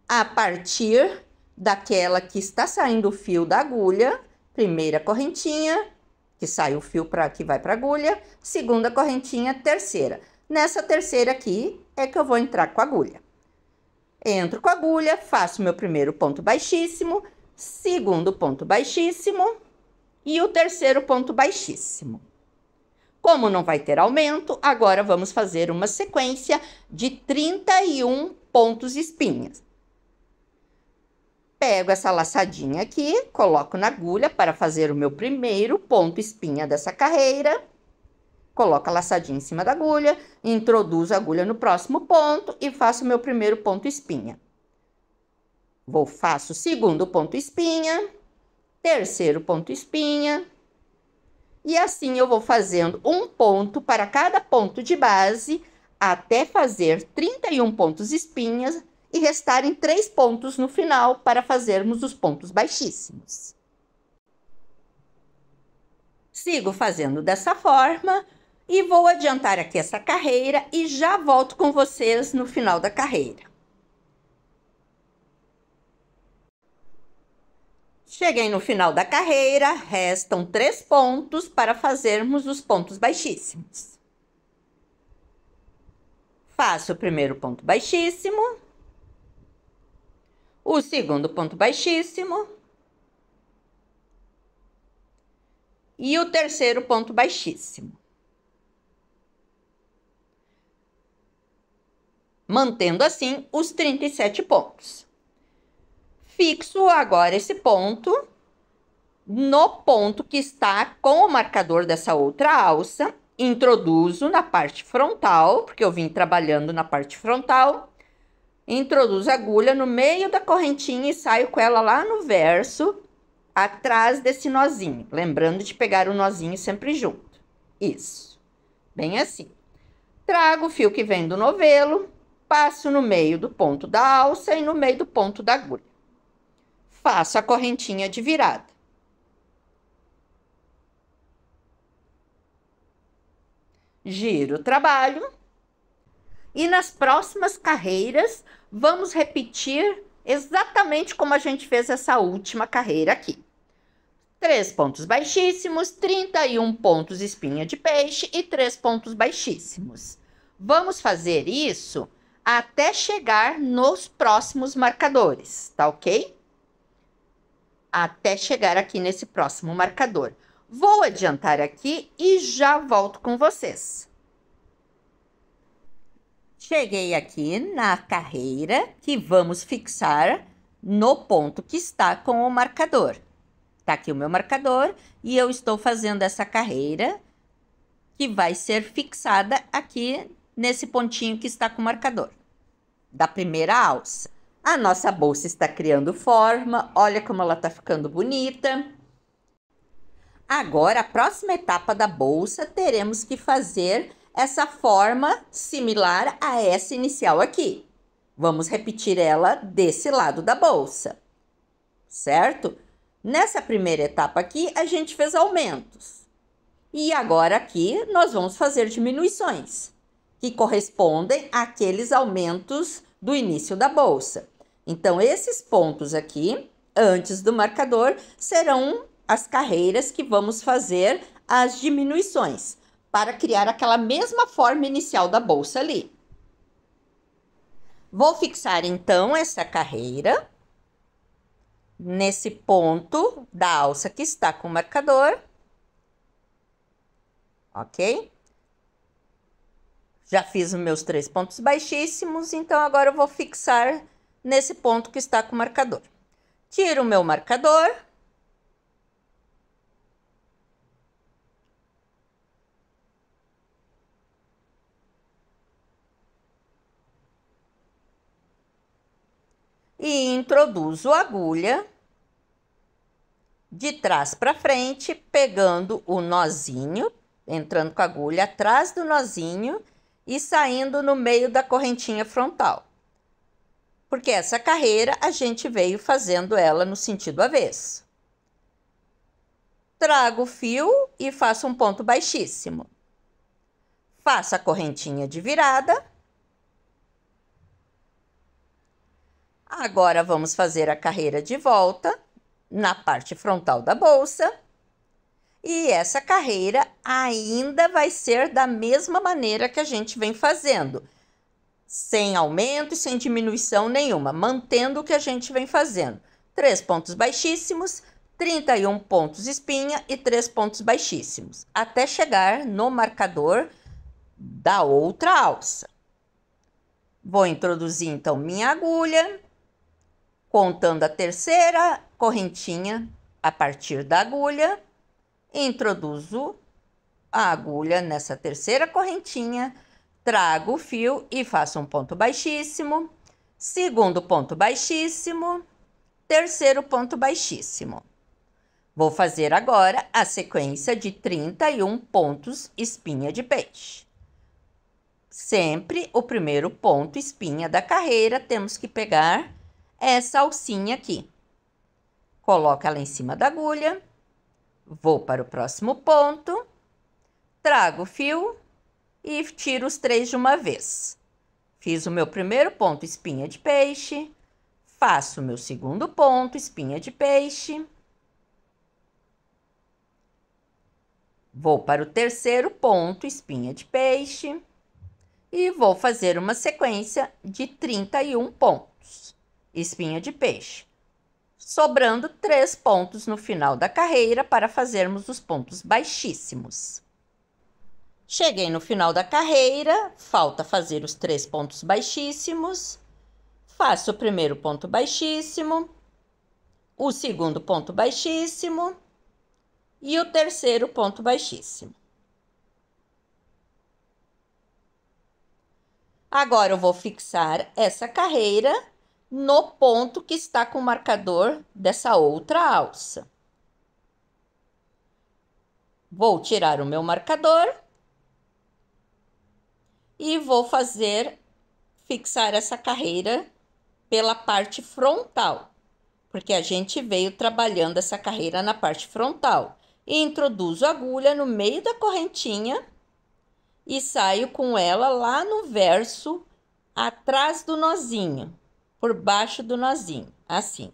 a partir daquela que está saindo o fio da agulha. Primeira correntinha, que sai o fio que vai para a agulha. Segunda correntinha, terceira. Nessa terceira aqui é que eu vou entrar com a agulha. Entro com a agulha, faço meu primeiro ponto baixíssimo, segundo ponto baixíssimo e o terceiro ponto baixíssimo. Como não vai ter aumento, agora vamos fazer uma sequência de 31 pontos espinhas. Pego essa laçadinha aqui, coloco na agulha para fazer o meu primeiro ponto espinha dessa carreira. Coloco a laçadinha em cima da agulha, introduzo a agulha no próximo ponto e faço o meu primeiro ponto espinha. Faço o segundo ponto espinha, terceiro ponto espinha. E assim eu vou fazendo um ponto para cada ponto de base, até fazer 31 pontos espinhas e restarem 3 pontos no final para fazermos os pontos baixíssimos. Sigo fazendo dessa forma e vou adiantar aqui essa carreira e já volto com vocês no final da carreira. Cheguei no final da carreira, restam 3 pontos para fazermos os pontos baixíssimos. Faço o primeiro ponto baixíssimo, o segundo ponto baixíssimo e o terceiro ponto baixíssimo. Mantendo assim os 37 pontos. Fixo agora esse ponto no ponto que está com o marcador dessa outra alça. Introduzo na parte frontal, porque eu vim trabalhando na parte frontal. Introduzo a agulha no meio da correntinha e saio com ela lá no verso, atrás desse nozinho. Lembrando de pegar o nozinho sempre junto. Isso. Bem assim. Trago o fio que vem do novelo, passo no meio do ponto da alça e no meio do ponto da agulha. Faço a correntinha de virada. Giro o trabalho. E nas próximas carreiras, vamos repetir exatamente como a gente fez essa última carreira aqui. 3 pontos baixíssimos, 31 pontos espinha de peixe e 3 pontos baixíssimos. Vamos fazer isso até chegar nos próximos marcadores, tá ok? Até chegar aqui nesse próximo marcador. Vou adiantar aqui e já volto com vocês. Cheguei aqui na carreira que vamos fixar no ponto que está com o marcador. Tá aqui o meu marcador e eu estou fazendo essa carreira que vai ser fixada aqui nesse pontinho que está com o marcador da primeira alça. A nossa bolsa está criando forma, olha como ela está ficando bonita. Agora, a próxima etapa da bolsa, teremos que fazer essa forma similar a essa inicial aqui. Vamos repetir ela desse lado da bolsa, certo? Nessa primeira etapa aqui, a gente fez aumentos. E agora aqui, nós vamos fazer diminuições, que correspondem àqueles aumentos do início da bolsa. Então, esses pontos aqui, antes do marcador, serão as carreiras que vamos fazer as diminuições, para criar aquela mesma forma inicial da bolsa ali. Vou fixar, então, essa carreira nesse ponto da alça que está com o marcador. Ok? Já fiz os meus 3 pontos baixíssimos, então agora eu vou fixar nesse ponto que está com o marcador. Tiro o meu marcador. E introduzo a agulha de trás para frente, pegando o nozinho, entrando com a agulha atrás do nozinho e saindo no meio da correntinha frontal. Porque essa carreira a gente veio fazendo ela no sentido avesso. Trago o fio e faço um ponto baixíssimo. Faço a correntinha de virada. Agora vamos fazer a carreira de volta na parte frontal da bolsa. E essa carreira ainda vai ser da mesma maneira que a gente vem fazendo, sem aumento e sem diminuição nenhuma, mantendo o que a gente vem fazendo. 3 pontos baixíssimos, 31 pontos espinha e 3 pontos baixíssimos, até chegar no marcador da outra alça. Vou introduzir então minha agulha, contando a terceira correntinha a partir da agulha, introduzo a agulha nessa terceira correntinha, trago o fio e faço um ponto baixíssimo, segundo ponto baixíssimo, terceiro ponto baixíssimo. Vou fazer agora a sequência de 31 pontos espinha de peixe. Sempre o primeiro ponto espinha da carreira, temos que pegar essa alcinha aqui. Coloco ela em cima da agulha, vou para o próximo ponto, trago o fio e tiro os 3 de uma vez. Fiz o meu primeiro ponto espinha de peixe, faço o meu segundo ponto espinha de peixe, vou para o terceiro ponto espinha de peixe e vou fazer uma sequência de 31 pontos espinha de peixe, sobrando 3 pontos no final da carreira para fazermos os pontos baixíssimos. Cheguei no final da carreira, falta fazer os 3 pontos baixíssimos. Faço o primeiro ponto baixíssimo, o segundo ponto baixíssimo e o terceiro ponto baixíssimo. Agora eu vou fixar essa carreira no ponto que está com o marcador dessa outra alça. Vou tirar o meu marcador e vou fixar essa carreira pela parte frontal, porque a gente veio trabalhando essa carreira na parte frontal. E introduzo a agulha no meio da correntinha e saio com ela lá no verso, atrás do nozinho, por baixo do nozinho, assim.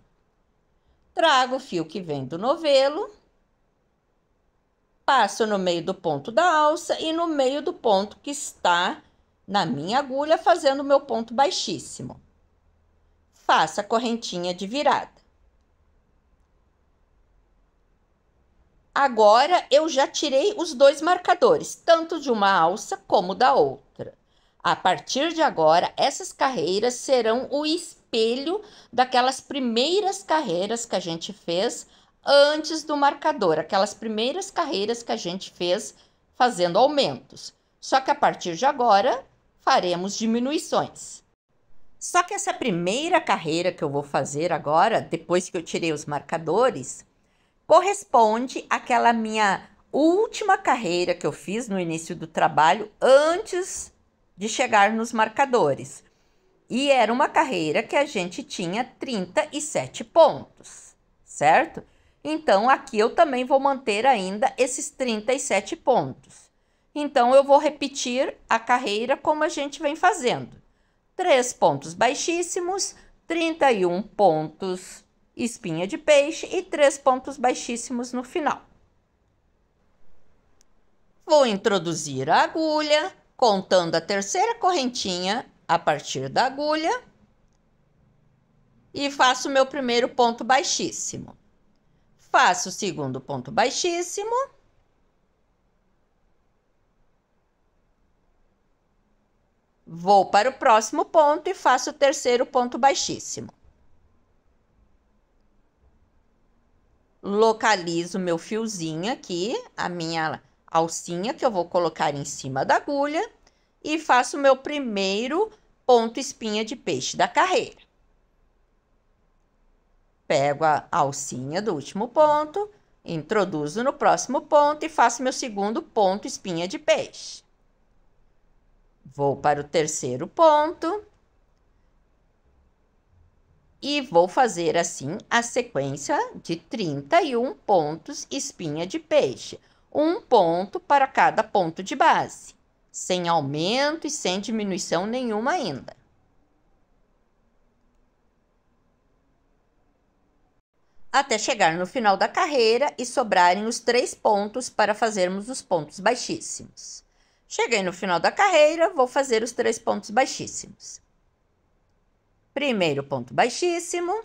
Trago o fio que vem do novelo, passo no meio do ponto da alça e no meio do ponto que está na minha agulha, fazendo o meu ponto baixíssimo. Faço a correntinha de virada. Agora, eu já tirei os 2 marcadores, tanto de uma alça como da outra. A partir de agora, essas carreiras serão o espelho daquelas primeiras carreiras que a gente fez antes do marcador, aquelas primeiras carreiras que a gente fez fazendo aumentos. Só que a partir de agora, faremos diminuições. Só que essa primeira carreira que eu vou fazer agora, depois que eu tirei os marcadores, corresponde àquela minha última carreira que eu fiz no início do trabalho, antes de chegar nos marcadores. E era uma carreira que a gente tinha 37 pontos, certo? Então, aqui eu também vou manter ainda esses 37 pontos. Então, eu vou repetir a carreira como a gente vem fazendo. 3 pontos baixíssimos, 31 pontos espinha de peixe e 3 pontos baixíssimos no final. Vou introduzir a agulha, contando a terceira correntinha a partir da agulha e faço o meu primeiro ponto baixíssimo. Faço o segundo ponto baixíssimo. Vou para o próximo ponto e faço o terceiro ponto baixíssimo. Localizo meu fiozinho aqui, a minha alcinha que eu vou colocar em cima da agulha e faço o meu primeiro ponto espinha de peixe da carreira. Pego a alcinha do último ponto, introduzo no próximo ponto e faço meu segundo ponto espinha de peixe. Vou para o terceiro ponto e vou fazer assim a sequência de 31 pontos espinha de peixe. Um ponto para cada ponto de base, sem aumento e sem diminuição nenhuma ainda. Até chegar no final da carreira e sobrarem os 3 pontos para fazermos os pontos baixíssimos. Cheguei no final da carreira, vou fazer os 3 pontos baixíssimos. Primeiro ponto baixíssimo.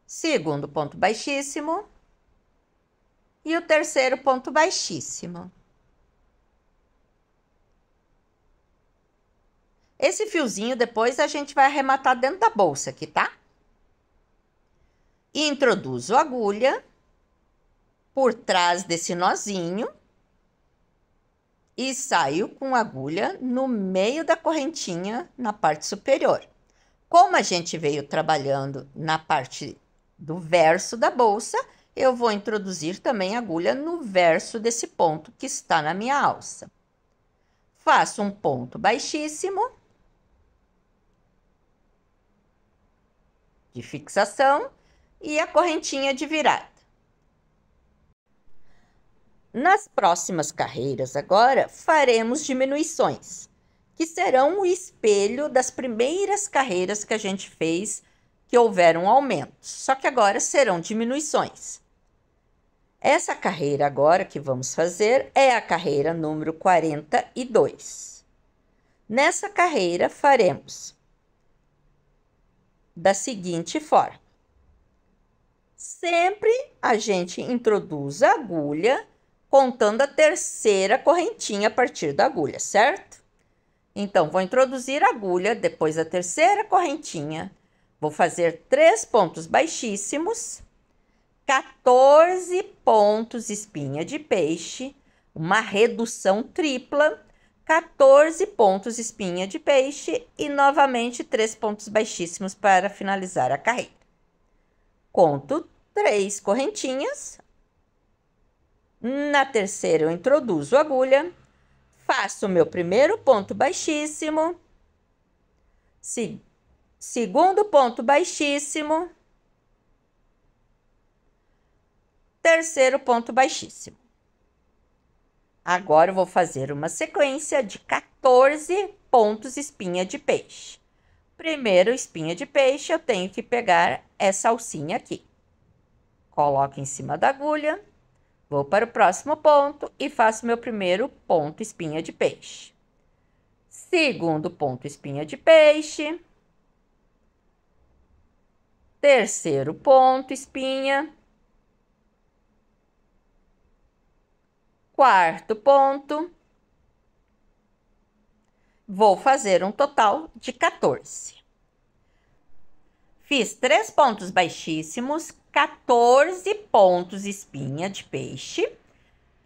Segundo ponto baixíssimo. E o terceiro ponto baixíssimo. Esse fiozinho depois a gente vai arrematar dentro da bolsa aqui, tá? Introduzo a agulha por trás desse nozinho e saio com a agulha no meio da correntinha na parte superior. Como a gente veio trabalhando na parte do verso da bolsa, eu vou introduzir também a agulha no verso desse ponto que está na minha alça. Faço um ponto baixíssimo de fixação e a correntinha de virada. Nas próximas carreiras agora, faremos diminuições, que serão o espelho das primeiras carreiras que a gente fez, que houveram aumentos, só que agora serão diminuições. Essa carreira agora que vamos fazer é a carreira número 42. Nessa carreira faremos da seguinte forma. Sempre a gente introduz a agulha contando a terceira correntinha a partir da agulha, certo? Então, vou introduzir a agulha depois da terceira correntinha. Vou fazer 3 pontos baixíssimos, 14 pontos espinha de peixe, uma redução tripla, 14 pontos espinha de peixe e novamente 3 pontos baixíssimos para finalizar a carreira. Conto 3 correntinhas. Na terceira eu introduzo a agulha, faço o meu primeiro ponto baixíssimo, segundo ponto baixíssimo, terceiro ponto baixíssimo. Agora eu vou fazer uma sequência de 14 pontos espinha de peixe. Primeiro espinha de peixe, eu tenho que pegar essa alcinha aqui. Coloco em cima da agulha. Vou para o próximo ponto e faço meu primeiro ponto espinha de peixe. Segundo ponto espinha de peixe. Terceiro ponto espinha. Quarto ponto. Vou fazer um total de 14. Fiz 3 pontos baixíssimos, 14 pontos espinha de peixe.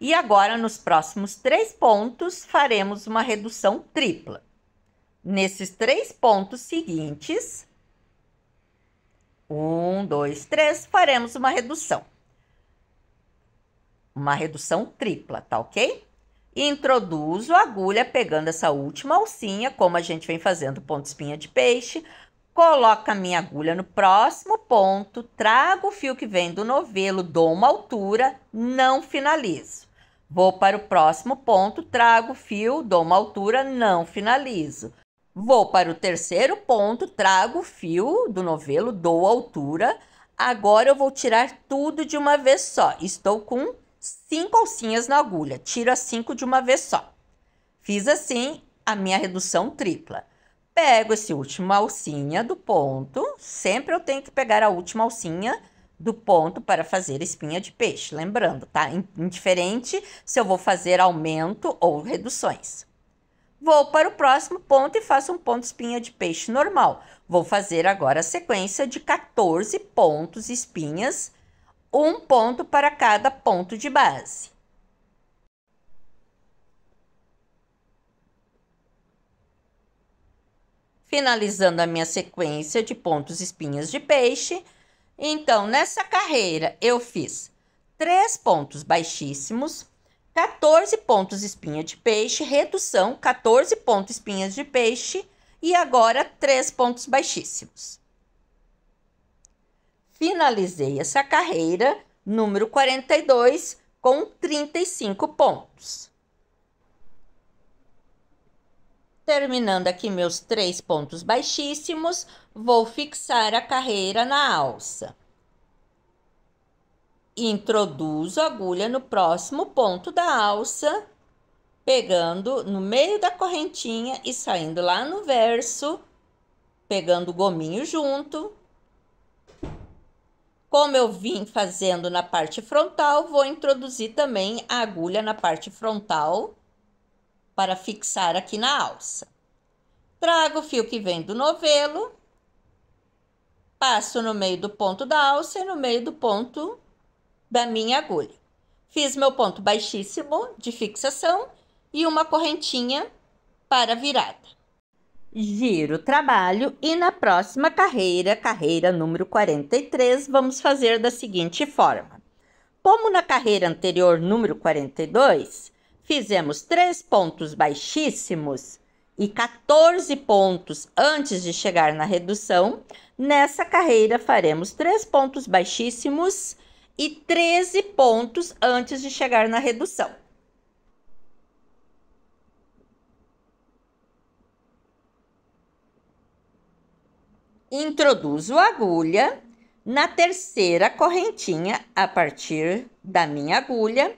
E agora, nos próximos 3 pontos, faremos uma redução tripla. Nesses 3 pontos seguintes, 1, 2, 3, faremos uma redução. Uma redução tripla, tá ok? Introduzo a agulha pegando essa última alcinha, como a gente vem fazendo ponto espinha de peixe. Coloco a minha agulha no próximo ponto, trago o fio que vem do novelo, dou uma altura, não finalizo. Vou para o próximo ponto, trago o fio, dou uma altura, não finalizo. Vou para o terceiro ponto, trago o fio do novelo, dou altura. Agora eu vou tirar tudo de uma vez só. Estou com 5 alcinhas na agulha, tiro as 5 de uma vez só. Fiz assim a minha redução tripla. Pego esse último alcinha do ponto, sempre eu tenho que pegar a última alcinha do ponto para fazer espinha de peixe, lembrando, tá? Indiferente se eu vou fazer aumento ou reduções. Vou para o próximo ponto e faço um ponto espinha de peixe normal. Vou fazer agora a sequência de 14 pontos espinhas, um ponto para cada ponto de base. Finalizando a minha sequência de pontos espinhas de peixe, então nessa carreira eu fiz 3 pontos baixíssimos, 14 pontos espinha de peixe, redução, 14 pontos espinhas de peixe e agora 3 pontos baixíssimos. Finalizei essa carreira número 42 com 35 pontos. Terminando aqui meus 3 pontos baixíssimos, vou fixar a carreira na alça. Introduzo a agulha no próximo ponto da alça, pegando no meio da correntinha e saindo lá no verso, pegando o gominho junto. Como eu vim fazendo na parte frontal, vou introduzir também a agulha na parte frontal para fixar aqui na alça. Trago o fio que vem do novelo, passo no meio do ponto da alça e no meio do ponto da minha agulha. Fiz meu ponto baixíssimo de fixação e uma correntinha para virada. Giro o trabalho e na próxima carreira, carreira número 43, vamos fazer da seguinte forma. Como na carreira anterior, número 42, fizemos 3 pontos baixíssimos e 14 pontos antes de chegar na redução, nessa carreira faremos 3 pontos baixíssimos e 13 pontos antes de chegar na redução. Introduzo a agulha na terceira correntinha a partir da minha agulha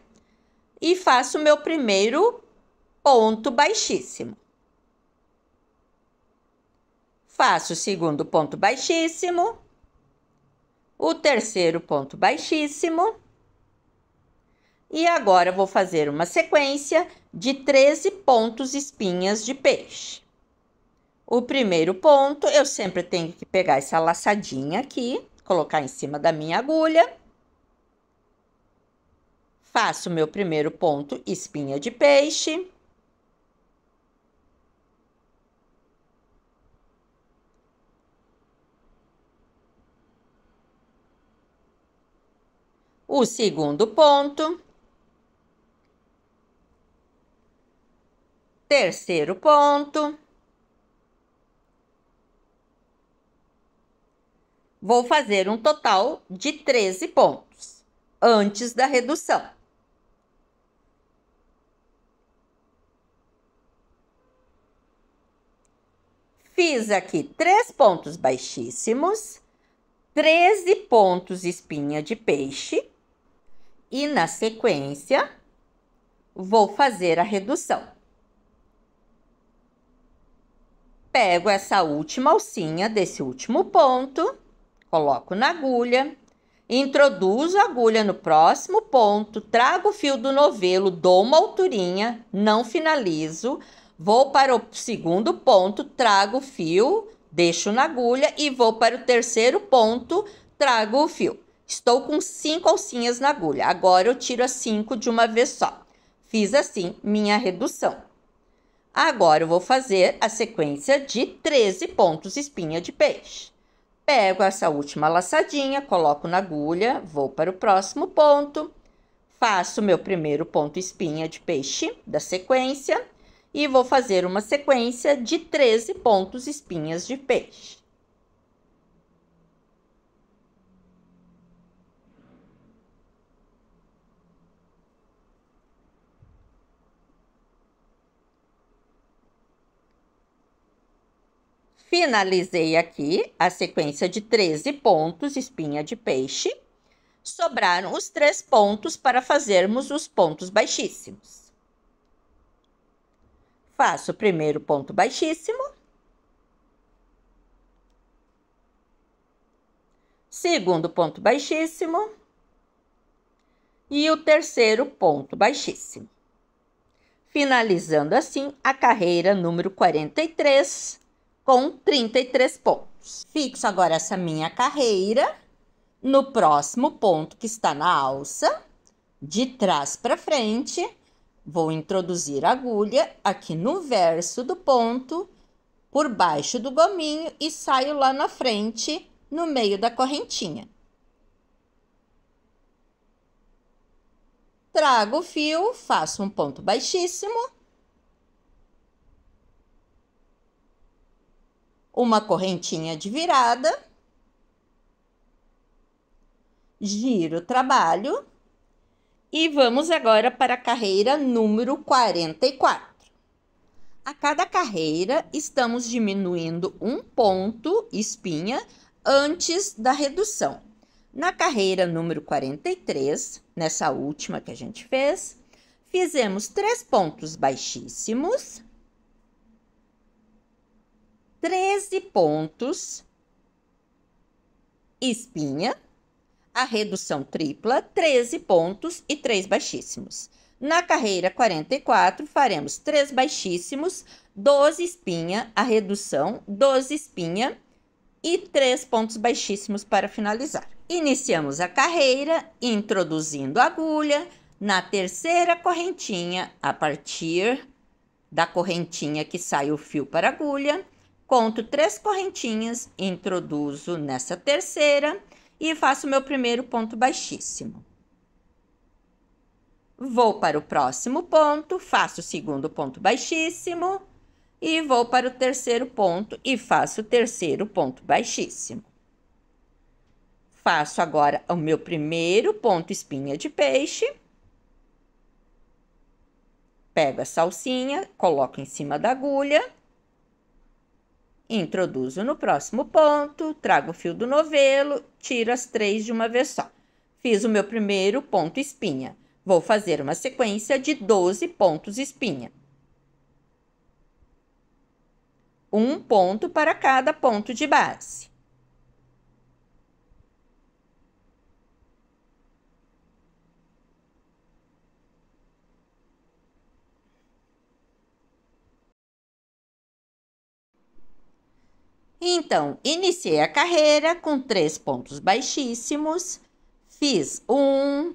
e faço meu primeiro ponto baixíssimo. Faço o segundo ponto baixíssimo, o terceiro ponto baixíssimo e agora vou fazer uma sequência de 13 pontos espinhas de peixe. O primeiro ponto, eu sempre tenho que pegar essa laçadinha aqui, colocar em cima da minha agulha. Faço meu primeiro ponto espinha de peixe. O segundo ponto. Terceiro ponto. Vou fazer um total de 13 pontos antes da redução. Fiz aqui 3 pontos baixíssimos, 13 pontos espinha de peixe e na sequência vou fazer a redução. Pego essa última alcinha desse último ponto, coloco na agulha, introduzo a agulha no próximo ponto, trago o fio do novelo, dou uma alturinha, não finalizo, vou para o segundo ponto, trago o fio, deixo na agulha e vou para o terceiro ponto, trago o fio. Estou com 5 alcinhas na agulha, agora eu tiro as 5 de uma vez só. Fiz assim minha redução. Agora eu vou fazer a sequência de 13 pontos espinha de peixe. Pego essa última laçadinha, coloco na agulha, vou para o próximo ponto, Faço meu primeiro ponto espinha de peixe da sequência e vou fazer uma sequência de 13 pontos espinhas de peixe. Finalizei aqui a sequência de 13 pontos espinha de peixe. Sobraram os 3 pontos para fazermos os pontos baixíssimos. Faço o primeiro ponto baixíssimo. Segundo ponto baixíssimo. E o terceiro ponto baixíssimo. Finalizando assim a carreira número 43, com 33 pontos. Fixo agora essa minha carreira no próximo ponto que está na alça, de trás para frente. Vou introduzir a agulha aqui no verso do ponto, por baixo do gominho e saio lá na frente, no meio da correntinha. Trago o fio, faço um ponto baixíssimo, uma correntinha de virada, giro o trabalho e vamos agora para a carreira número 44. A cada carreira, estamos diminuindo um ponto espinha antes da redução. Na carreira número 43, nessa última que a gente fez, fizemos 3 pontos baixíssimos, 13 pontos espinha, a redução tripla, 13 pontos e 3 baixíssimos. Na carreira 44, faremos 3 baixíssimos, 12 espinha, a redução, 12 espinha e 3 pontos baixíssimos para finalizar. Iniciamos a carreira introduzindo a agulha na terceira correntinha, a partir da correntinha que sai o fio para a agulha, conto 3 correntinhas, introduzo nessa terceira e faço meu primeiro ponto baixíssimo. Vou para o próximo ponto, faço o segundo ponto baixíssimo e vou para o terceiro ponto e faço o terceiro ponto baixíssimo. Faço agora o meu primeiro ponto espinha de peixe. Pego a salsinha, coloco em cima da agulha. Introduzo no próximo ponto, trago o fio do novelo, tiro as 3 de uma vez só. Fiz o meu primeiro ponto espinha. Vou fazer uma sequência de 12 pontos espinha. Um ponto para cada ponto de base. Então, iniciei a carreira com 3 pontos baixíssimos, fiz 1,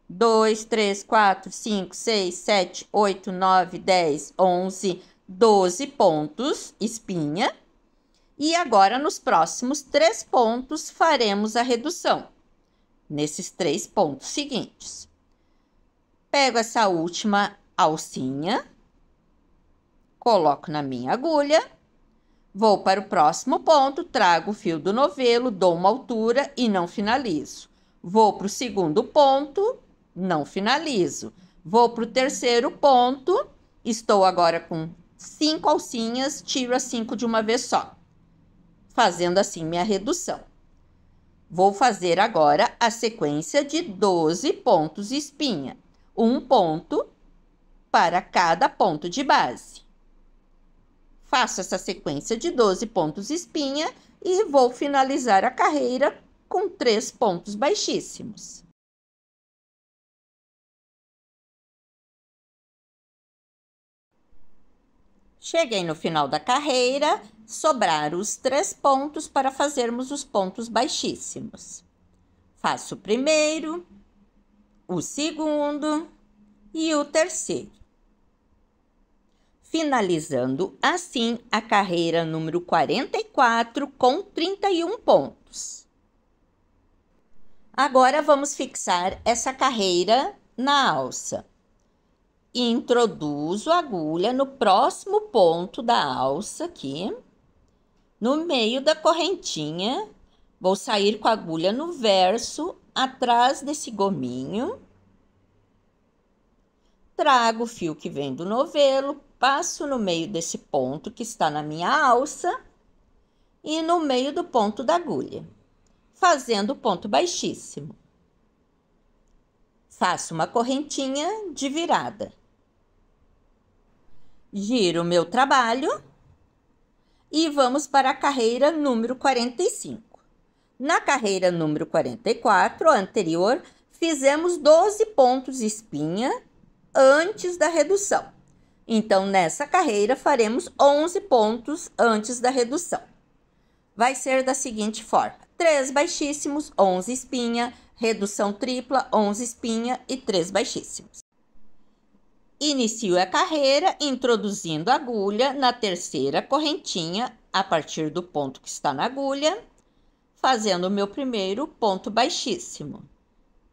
2, 3, 4, 5, 6, 7, 8, 9, 10, 11, 12 pontos espinha. E agora, nos próximos 3 pontos, faremos a redução, nesses 3 pontos seguintes. Pego essa última alcinha, coloco na minha agulha. Vou para o próximo ponto, trago o fio do novelo, dou uma altura e não finalizo. Vou para o segundo ponto, não finalizo. Vou para o terceiro ponto, estou agora com 5 alcinhas, tiro as 5 de uma vez só, fazendo assim minha redução. Vou fazer agora a sequência de 12 pontos espinha, um ponto para cada ponto de base. Faço essa sequência de 12 pontos espinha e vou finalizar a carreira com 3 pontos baixíssimos. Cheguei no final da carreira, sobraram os 3 pontos para fazermos os pontos baixíssimos. Faço o primeiro, o segundo e o terceiro. Finalizando assim a carreira número 44 com 31 pontos. Agora vamos fixar essa carreira na alça. Introduzo a agulha no próximo ponto da alça aqui, no meio da correntinha. Vou sair com a agulha no verso, atrás desse gominho. Trago o fio que vem do novelo, passo no meio desse ponto que está na minha alça e no meio do ponto da agulha, fazendo ponto baixíssimo. Faço uma correntinha de virada. Giro o meu trabalho e vamos para a carreira número 45. Na carreira número 44, a anterior, fizemos 12 pontos espinha antes da redução. Então, nessa carreira, faremos 11 pontos antes da redução. Vai ser da seguinte forma: 3 baixíssimos, 11 espinha, redução tripla, 11 espinha e 3 baixíssimos. Inicio a carreira introduzindo a agulha na terceira correntinha, a partir do ponto que está na agulha, fazendo o meu primeiro ponto baixíssimo.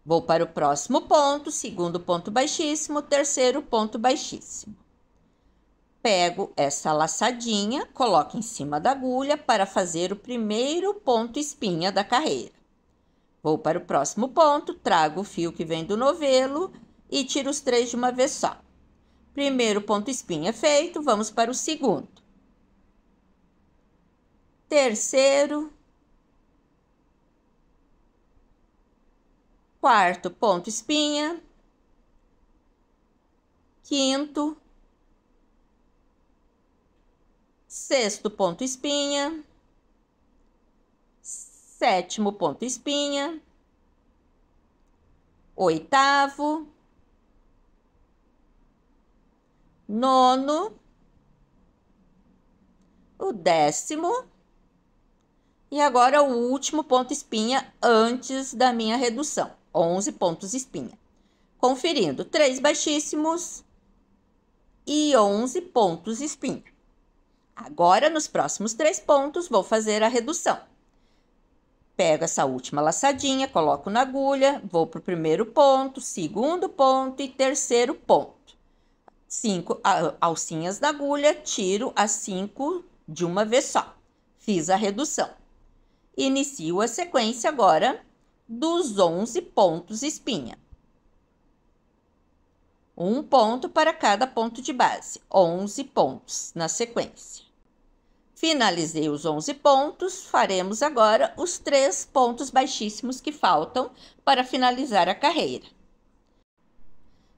Vou para o próximo ponto, segundo ponto baixíssimo, terceiro ponto baixíssimo. Pego essa laçadinha, coloco em cima da agulha para fazer o primeiro ponto espinha da carreira. Vou para o próximo ponto, trago o fio que vem do novelo e tiro os 3 de uma vez só. Primeiro ponto espinha feito, vamos para o segundo. Terceiro. Quarto ponto espinha. Quinto. Sexto ponto espinha. Sétimo ponto espinha. Oitavo. Nono. O 10º. E agora o último ponto espinha antes da minha redução. 11 pontos espinha. Conferindo, 3 baixíssimos e 11 pontos espinha. Agora, nos próximos 3 pontos, vou fazer a redução. Pego essa última laçadinha, coloco na agulha, vou para o primeiro ponto, segundo ponto e terceiro ponto. 5 alcinhas da agulha, tiro as 5 de uma vez só. Fiz a redução. Inicio a sequência agora dos 11 pontos espinha. Um ponto para cada ponto de base, 11 pontos na sequência. Finalizei os 11 pontos, faremos agora os 3 pontos baixíssimos que faltam para finalizar a carreira.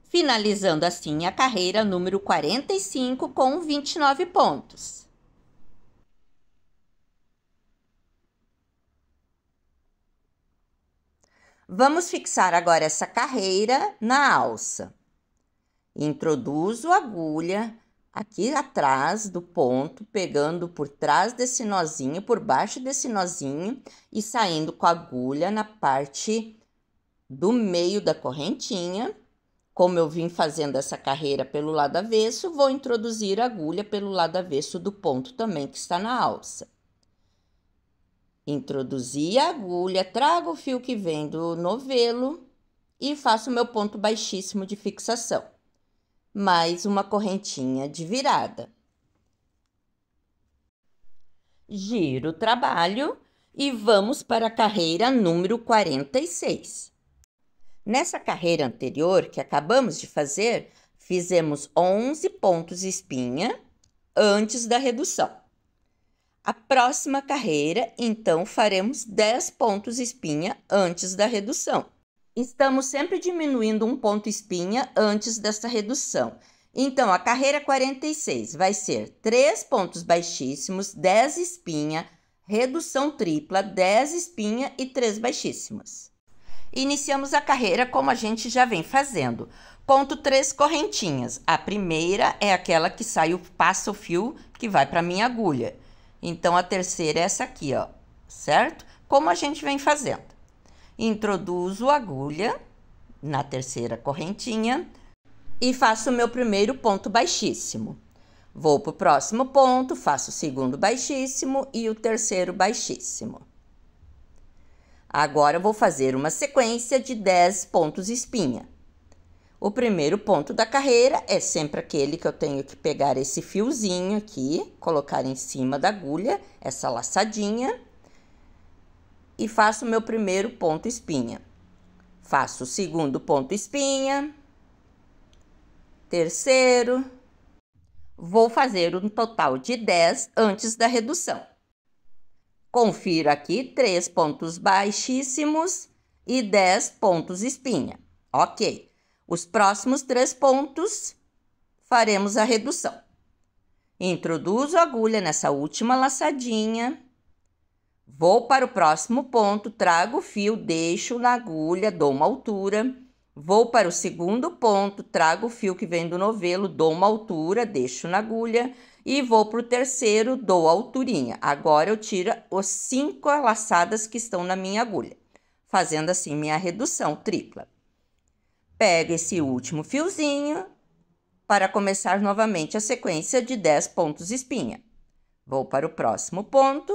Finalizando assim a carreira número 45 com 29 pontos. Vamos fixar agora essa carreira na alça. Introduzo a agulha aqui atrás do ponto, pegando por trás desse nozinho, por baixo desse nozinho e saindo com a agulha na parte do meio da correntinha. Como eu vim fazendo essa carreira pelo lado avesso, vou introduzir a agulha pelo lado avesso do ponto também que está na alça. Introduzi a agulha, trago o fio que vem do novelo e faço meu ponto baixíssimo de fixação. Mais uma correntinha de virada. Giro o trabalho e vamos para a carreira número 46. Nessa carreira anterior que acabamos de fazer, fizemos 11 pontos espinha antes da redução. A próxima carreira, então, faremos 10 pontos espinha antes da redução. Estamos sempre diminuindo um ponto espinha antes dessa redução. Então, a carreira 46 vai ser 3 pontos baixíssimos, 10 espinha, redução tripla, 10 espinha e 3 baixíssimos. Iniciamos a carreira como a gente já vem fazendo. Conto 3 correntinhas. A primeira é aquela que passa o fio que vai para a minha agulha. Então, a terceira é essa aqui, ó, certo? Como a gente vem fazendo. Introduzo a agulha na terceira correntinha e faço o meu primeiro ponto baixíssimo. Vou para o próximo ponto, faço o segundo baixíssimo e o terceiro baixíssimo. Agora, eu vou fazer uma sequência de 10 pontos espinha. O primeiro ponto da carreira é sempre aquele que eu tenho que pegar esse fiozinho aqui, colocar em cima da agulha, essa laçadinha, e faço o meu primeiro ponto espinha. Faço o segundo ponto espinha, terceiro. Vou fazer um total de 10 antes da redução. Confiro aqui 3 pontos baixíssimos e 10 pontos espinha. Ok. Os próximos 3 pontos, faremos a redução. Introduzo a agulha nessa última laçadinha. Vou para o próximo ponto, trago o fio, deixo na agulha, dou uma altura. Vou para o segundo ponto, trago o fio que vem do novelo, dou uma altura, deixo na agulha. E vou para o terceiro, dou a alturinha. Agora eu tiro os 5 laçadas que estão na minha agulha, fazendo assim minha redução tripla. Pego esse último fiozinho para começar novamente a sequência de 10 pontos espinha. Vou para o próximo ponto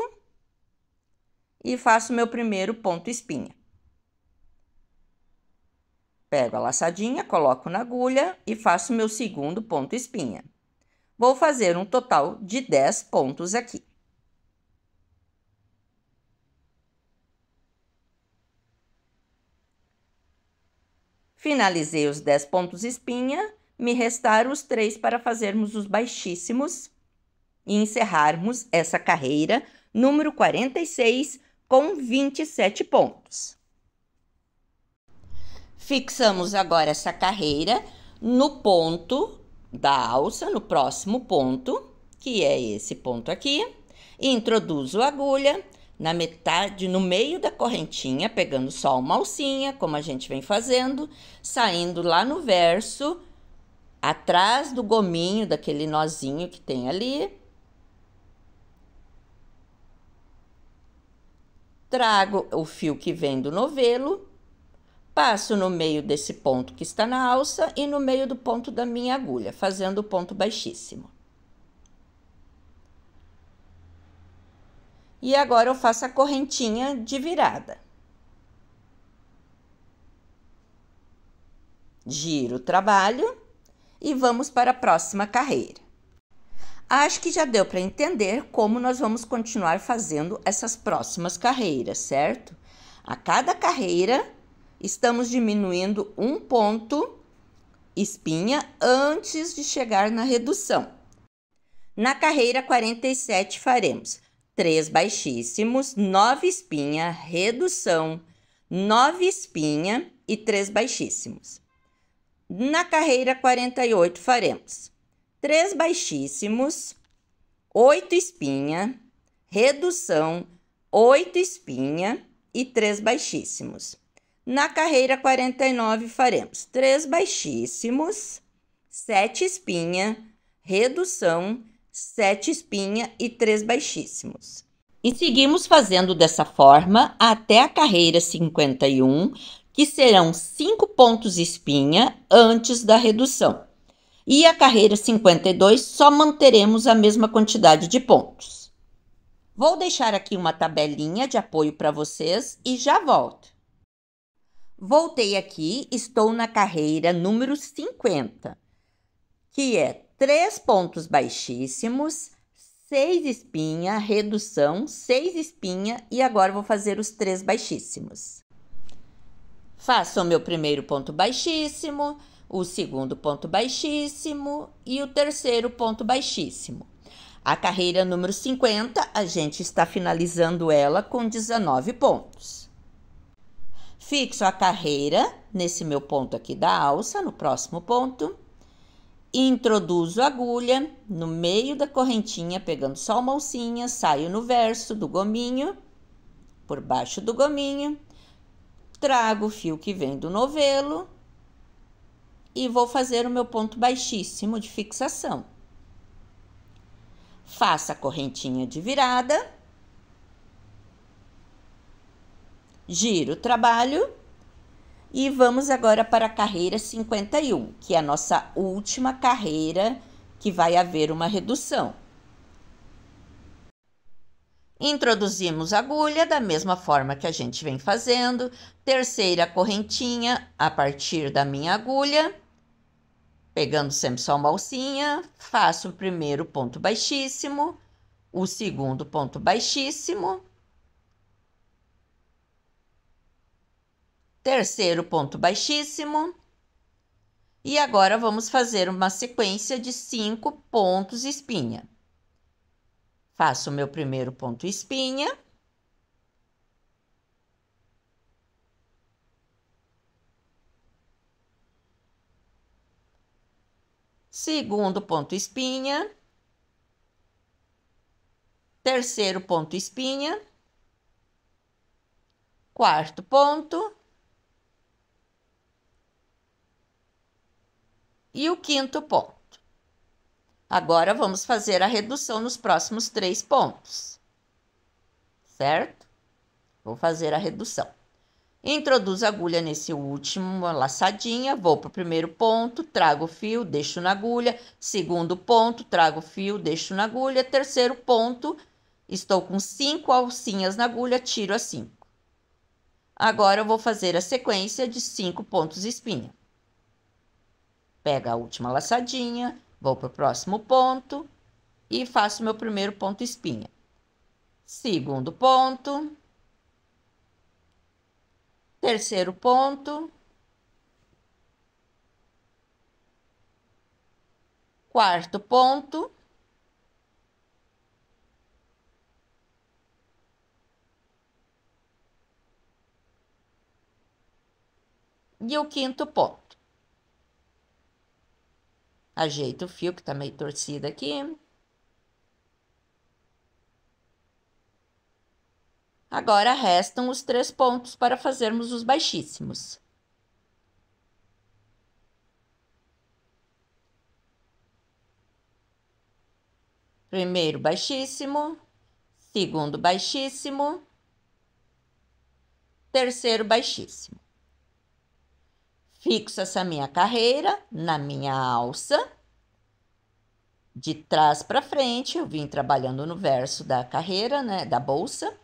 e faço meu primeiro ponto espinha. Pego a laçadinha, coloco na agulha e faço meu segundo ponto espinha. Vou fazer um total de 10 pontos aqui. Finalizei os 10 pontos espinha, me restaram os 3 para fazermos os baixíssimos e encerrarmos essa carreira número 46 com 27 pontos. Fixamos agora essa carreira no ponto da alça, no próximo ponto, que é esse ponto aqui. Introduzo a agulha na metade, no meio da correntinha, pegando só uma alcinha, como a gente vem fazendo, saindo lá no verso, atrás do gominho, daquele nozinho que tem ali. Trago o fio que vem do novelo, passo no meio desse ponto que está na alça e no meio do ponto da minha agulha, fazendo o ponto baixíssimo. E agora eu faço a correntinha de virada. Giro o trabalho e vamos para a próxima carreira. Acho que já deu para entender como nós vamos continuar fazendo essas próximas carreiras, certo? A cada carreira, estamos diminuindo um ponto espinha antes de chegar na redução. Na carreira 47, faremos 3 baixíssimos, 9 espinha, redução, 9 espinha e 3 baixíssimos. Na carreira 48, faremos 3 baixíssimos, 8 espinha, redução, 8 espinha e 3 baixíssimos. Na carreira 49, faremos 3 baixíssimos, 7 espinha, redução, 7 espinha e 3 baixíssimos. E seguimos fazendo dessa forma até a carreira 51, que serão 5 pontos espinha antes da redução. E a carreira 52 só manteremos a mesma quantidade de pontos. Vou deixar aqui uma tabelinha de apoio para vocês e já volto. Voltei aqui, estou na carreira número 50, que é 3 pontos baixíssimos, 6 espinha, redução, 6 espinha e agora vou fazer os 3 baixíssimos. Faço o meu primeiro ponto baixíssimo, o segundo ponto baixíssimo e o terceiro ponto baixíssimo. A carreira número 50, a gente está finalizando ela com 19 pontos. Fixo a carreira nesse meu ponto aqui da alça, no próximo ponto. Introduzo a agulha no meio da correntinha, pegando só uma alcinha, saio no verso do gominho, por baixo do gominho, trago o fio que vem do novelo e vou fazer o meu ponto baixíssimo de fixação. Faço a correntinha de virada, giro o trabalho e vamos agora para a carreira 51, que é a nossa última carreira que vai haver uma redução. Introduzimos a agulha da mesma forma que a gente vem fazendo, terceira correntinha a partir da minha agulha, Pegando sempre só uma alcinha, faço o primeiro ponto baixíssimo, o segundo ponto baixíssimo, terceiro ponto baixíssimo, e agora vamos fazer uma sequência de 5 pontos espinha. Faço o meu primeiro ponto espinha, segundo ponto espinha, terceiro ponto espinha, quarto ponto e o quinto ponto. Agora vamos fazer a redução nos próximos 3 pontos, certo? Vou fazer a redução. Introduzo a agulha nesse último laçadinha, vou para o primeiro ponto, trago o fio, deixo na agulha, segundo ponto, trago o fio, deixo na agulha, terceiro ponto, estou com 5 alcinhas na agulha, tiro as 5. Agora eu vou fazer a sequência de 5 pontos espinha. Pego a última laçadinha, vou para o próximo ponto e faço meu primeiro ponto espinha. Segundo ponto, terceiro ponto, quarto ponto, e o quinto ponto. Ajeito o fio que tá meio torcido aqui. Agora restam os 3 pontos para fazermos os baixíssimos. Primeiro baixíssimo, segundo baixíssimo, terceiro baixíssimo. Fixo essa minha carreira na minha alça. De trás para frente, eu vim trabalhando no verso da carreira, né, da bolsa.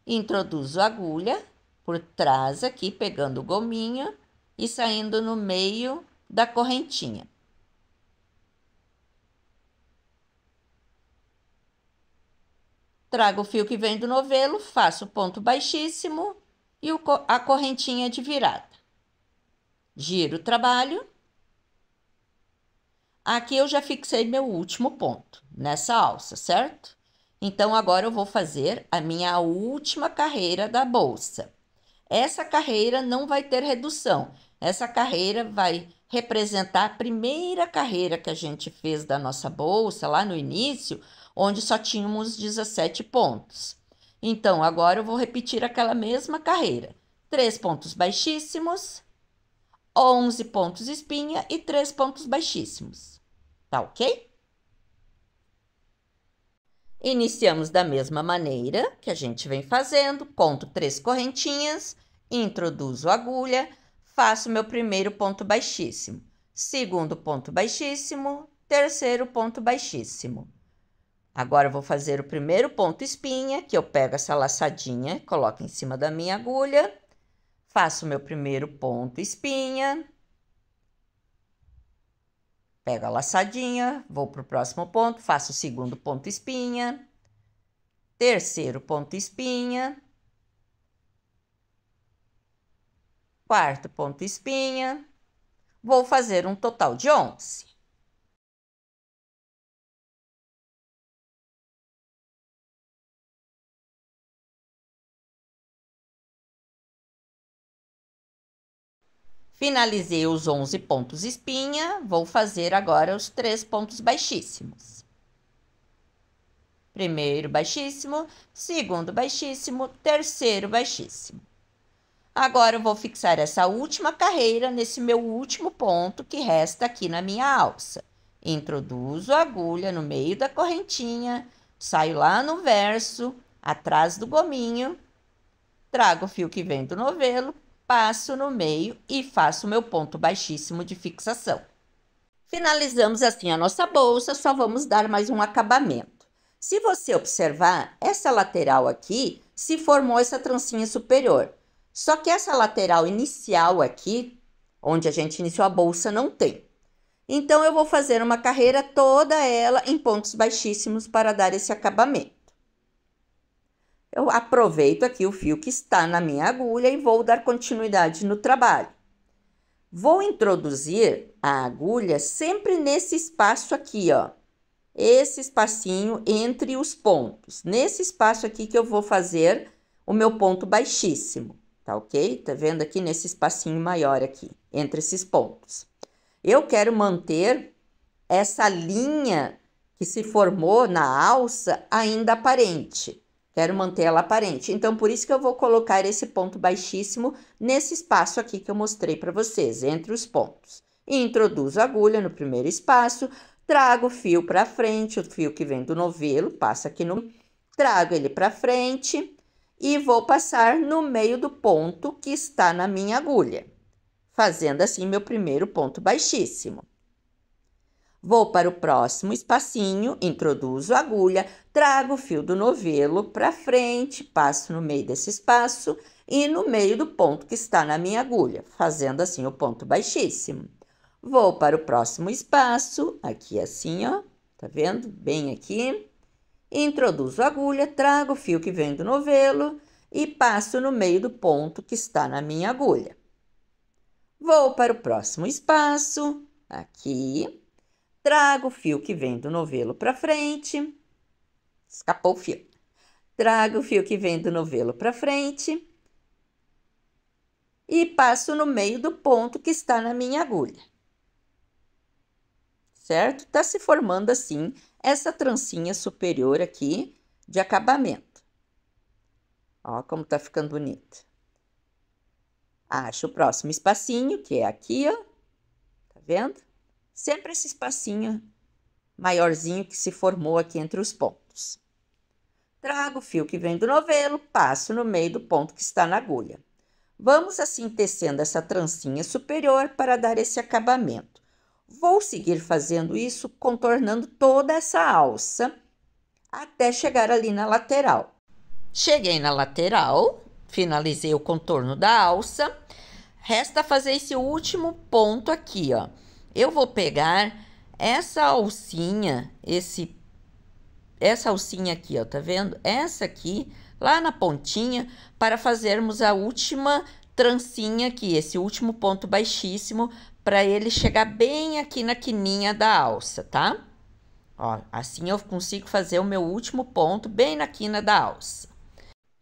Introduzo a agulha por trás aqui, pegando o gominho e saindo no meio da correntinha. Trago o fio que vem do novelo, faço o ponto baixíssimo e a correntinha de virada. Giro o trabalho. Aqui eu já fixei meu último ponto nessa alça, certo? Então, agora eu vou fazer a minha última carreira da bolsa. Essa carreira não vai ter redução. Essa carreira vai representar a primeira carreira que a gente fez da nossa bolsa, lá no início, onde só tínhamos 17 pontos. Então, agora eu vou repetir aquela mesma carreira. 3 pontos baixíssimos, 11 pontos espinha e 3 pontos baixíssimos. Tá ok? Iniciamos da mesma maneira que a gente vem fazendo, conto 3 correntinhas, introduzo a agulha, faço meu primeiro ponto baixíssimo, segundo ponto baixíssimo, terceiro ponto baixíssimo. Agora eu vou fazer o primeiro ponto espinha, que eu pego essa laçadinha, coloco em cima da minha agulha, faço meu primeiro ponto espinha, pego a laçadinha, vou para o próximo ponto, faço o segundo ponto espinha, terceiro ponto espinha, quarto ponto espinha, vou fazer um total de 11. Finalizei os 11 pontos espinha, vou fazer agora os 3 pontos baixíssimos. Primeiro baixíssimo, segundo baixíssimo, terceiro baixíssimo. Agora eu vou fixar essa última carreira nesse meu último ponto que resta aqui na minha alça. Introduzo a agulha no meio da correntinha, saio lá no verso, atrás do gominho, trago o fio que vem do novelo, passo no meio e faço o meu ponto baixíssimo de fixação. Finalizamos assim a nossa bolsa, só vamos dar mais um acabamento. Se você observar, essa lateral aqui se formou essa trancinha superior. Só que essa lateral inicial aqui, onde a gente iniciou a bolsa, não tem. Então, eu vou fazer uma carreira toda ela em pontos baixíssimos para dar esse acabamento. Eu aproveito aqui o fio que está na minha agulha e vou dar continuidade no trabalho. Vou introduzir a agulha sempre nesse espaço aqui, ó. Esse espacinho entre os pontos. Nesse espaço aqui que eu vou fazer o meu ponto baixíssimo, tá ok? Tá vendo aqui nesse espacinho maior aqui, entre esses pontos. Eu quero manter essa linha que se formou na alça ainda aparente. Quero manter ela aparente. Então, por isso que eu vou colocar esse ponto baixíssimo nesse espaço aqui que eu mostrei para vocês, entre os pontos. E introduzo a agulha no primeiro espaço, trago o fio para frente, o fio que vem do novelo, passa aqui no... Trago ele para frente e vou passar no meio do ponto que está na minha agulha, fazendo assim meu primeiro ponto baixíssimo. Vou para o próximo espacinho, introduzo a agulha, trago o fio do novelo para frente, passo no meio desse espaço e no meio do ponto que está na minha agulha, fazendo assim o ponto baixíssimo. Vou para o próximo espaço, aqui assim, ó, tá vendo? Bem aqui. Introduzo a agulha, trago o fio que vem do novelo e passo no meio do ponto que está na minha agulha. Vou para o próximo espaço, aqui. Trago o fio que vem do novelo para frente. Escapou o fio. Trago o fio que vem do novelo para frente. E passo no meio do ponto que está na minha agulha. Certo? Tá se formando assim essa trancinha superior aqui de acabamento. Ó como tá ficando bonita. Acho o próximo espacinho, que é aqui, ó. Tá vendo? Sempre esse espacinho maiorzinho que se formou aqui entre os pontos. Trago o fio que vem do novelo, passo no meio do ponto que está na agulha. Vamos assim tecendo essa trancinha superior para dar esse acabamento. Vou seguir fazendo isso, contornando toda essa alça, até chegar ali na lateral. Cheguei na lateral, finalizei o contorno da alça. Resta fazer esse último ponto aqui, ó. Eu vou pegar essa alcinha, essa alcinha aqui, ó, tá vendo? Essa aqui, lá na pontinha, para fazermos a última trancinha aqui, esse último ponto baixíssimo, para ele chegar bem aqui na quininha da alça, tá? Ó, assim eu consigo fazer o meu último ponto bem na quina da alça.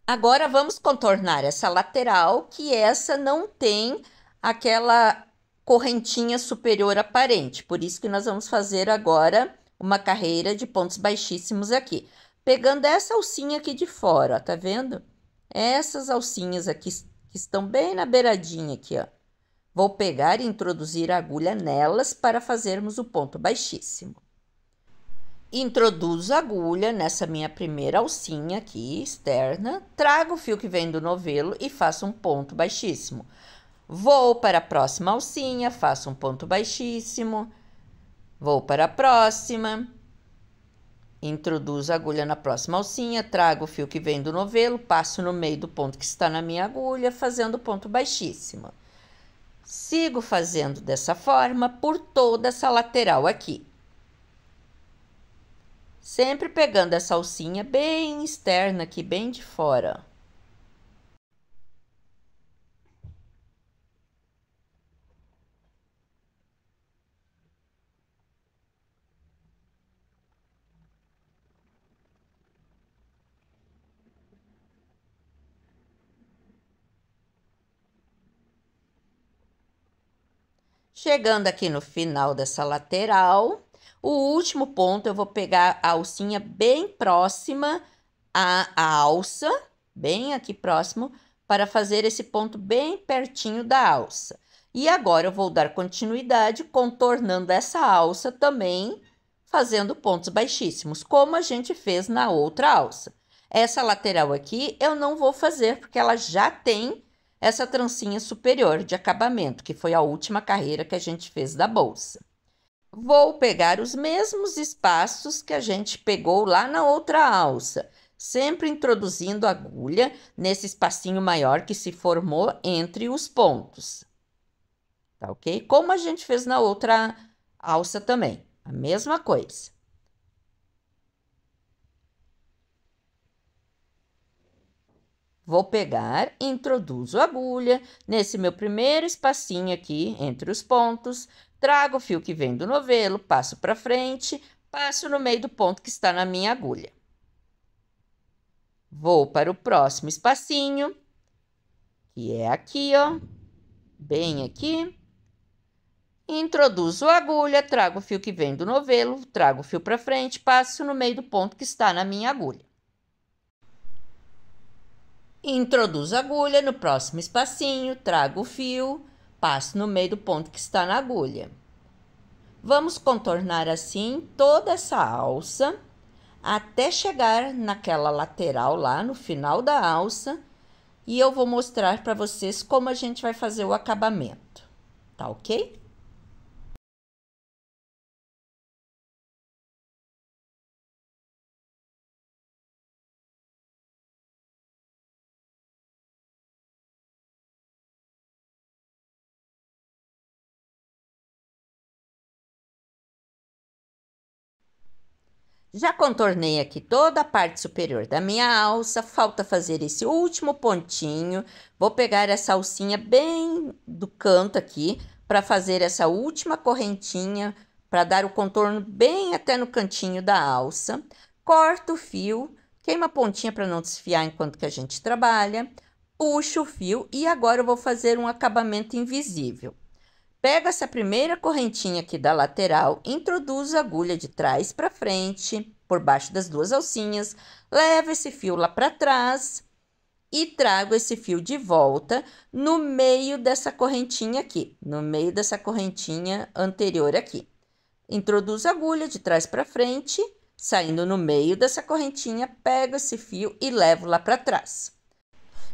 Agora, vamos contornar essa lateral, que essa não tem aquela correntinha superior aparente. Por isso que nós vamos fazer agora uma carreira de pontos baixíssimos aqui. Pegando essa alcinha aqui de fora, ó, tá vendo? Essas alcinhas aqui que estão bem na beiradinha aqui, ó. Vou pegar e introduzir a agulha nelas para fazermos o ponto baixíssimo. Introduzo a agulha nessa minha primeira alcinha aqui, externa, trago o fio que vem do novelo e faço um ponto baixíssimo. Vou para a próxima alcinha, faço um ponto baixíssimo, vou para a próxima, introduzo a agulha na próxima alcinha, trago o fio que vem do novelo, passo no meio do ponto que está na minha agulha, fazendo ponto baixíssimo. Sigo fazendo dessa forma por toda essa lateral aqui. Sempre pegando essa alcinha bem externa aqui, bem de fora. Chegando aqui no final dessa lateral, o último ponto eu vou pegar a alcinha bem próxima à alça, bem aqui próximo, para fazer esse ponto bem pertinho da alça. E agora eu vou dar continuidade contornando essa alça também, fazendo pontos baixíssimos, como a gente fez na outra alça. Essa lateral aqui eu não vou fazer, porque ela já tem essa trancinha superior de acabamento, que foi a última carreira que a gente fez da bolsa. Vou pegar os mesmos espaços que a gente pegou lá na outra alça, sempre introduzindo a agulha nesse espacinho maior que se formou entre os pontos. Tá ok? Como a gente fez na outra Alça também, a mesma coisa. Vou pegar, introduzo a agulha nesse meu primeiro espacinho aqui entre os pontos, trago o fio que vem do novelo, passo para frente, passo no meio do ponto que está na minha agulha. Vou para o próximo espacinho, que é aqui, ó, bem aqui. Introduzo a agulha, trago o fio que vem do novelo, trago o fio para frente, passo no meio do ponto que está na minha agulha. Introduzo a agulha no próximo espacinho, trago o fio, passo no meio do ponto que está na agulha. Vamos contornar assim toda essa alça até chegar naquela lateral lá no final da alça e eu vou mostrar para vocês como a gente vai fazer o acabamento, tá ok? Já contornei aqui toda a parte superior da minha alça, falta fazer esse último pontinho. Vou pegar essa alcinha bem do canto aqui para fazer essa última correntinha, para dar o contorno bem até no cantinho da alça. Corto o fio, queima a pontinha para não desfiar enquanto que a gente trabalha. Puxo o fio e agora eu vou fazer um acabamento invisível. Pego essa primeira correntinha aqui da lateral, introduzo a agulha de trás para frente, por baixo das duas alcinhas, levo esse fio lá para trás e trago esse fio de volta no meio dessa correntinha aqui, no meio dessa correntinha anterior aqui. Introduzo a agulha de trás para frente, saindo no meio dessa correntinha, pego esse fio e levo lá para trás,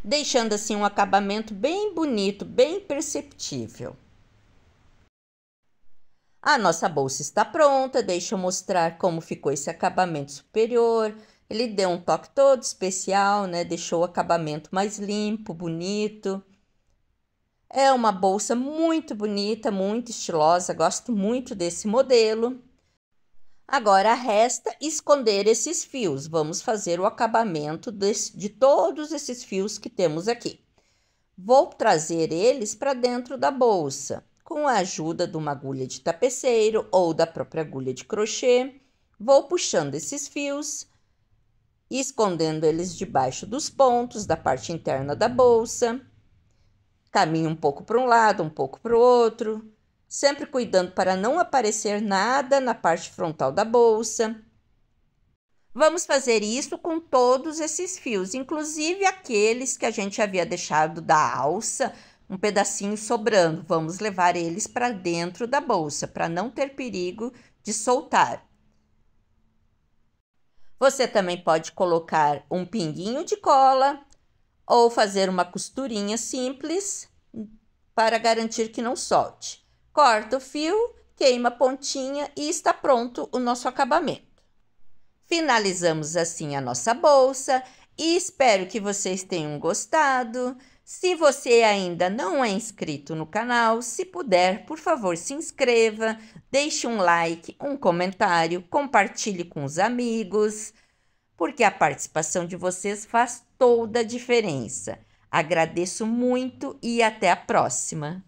deixando assim um acabamento bem bonito, bem perceptível. A nossa bolsa está pronta, deixa eu mostrar como ficou esse acabamento superior. Ele deu um toque todo especial, né? Deixou o acabamento mais limpo, bonito. É uma bolsa muito bonita, muito estilosa, gosto muito desse modelo. Agora resta esconder esses fios. Vamos fazer o acabamento de todos esses fios que temos aqui. Vou trazer eles para dentro da bolsa. Com a ajuda de uma agulha de tapeceiro ou da própria agulha de crochê, vou puxando esses fios, escondendo eles debaixo dos pontos da parte interna da bolsa. Caminho um pouco para um lado, um pouco para o outro, sempre cuidando para não aparecer nada na parte frontal da bolsa. Vamos fazer isso com todos esses fios, inclusive aqueles que a gente havia deixado da alça, um pedacinho sobrando. Vamos levar eles para dentro da bolsa, para não ter perigo de soltar. Você também pode colocar um pinguinho de cola ou fazer uma costurinha simples para garantir que não solte. Corta o fio, queima a pontinha e está pronto o nosso acabamento. Finalizamos assim a nossa bolsa e espero que vocês tenham gostado. Se você ainda não é inscrito no canal, se puder, por favor, se inscreva, deixe um like, um comentário, compartilhe com os amigos, porque a participação de vocês faz toda a diferença. Agradeço muito e até a próxima!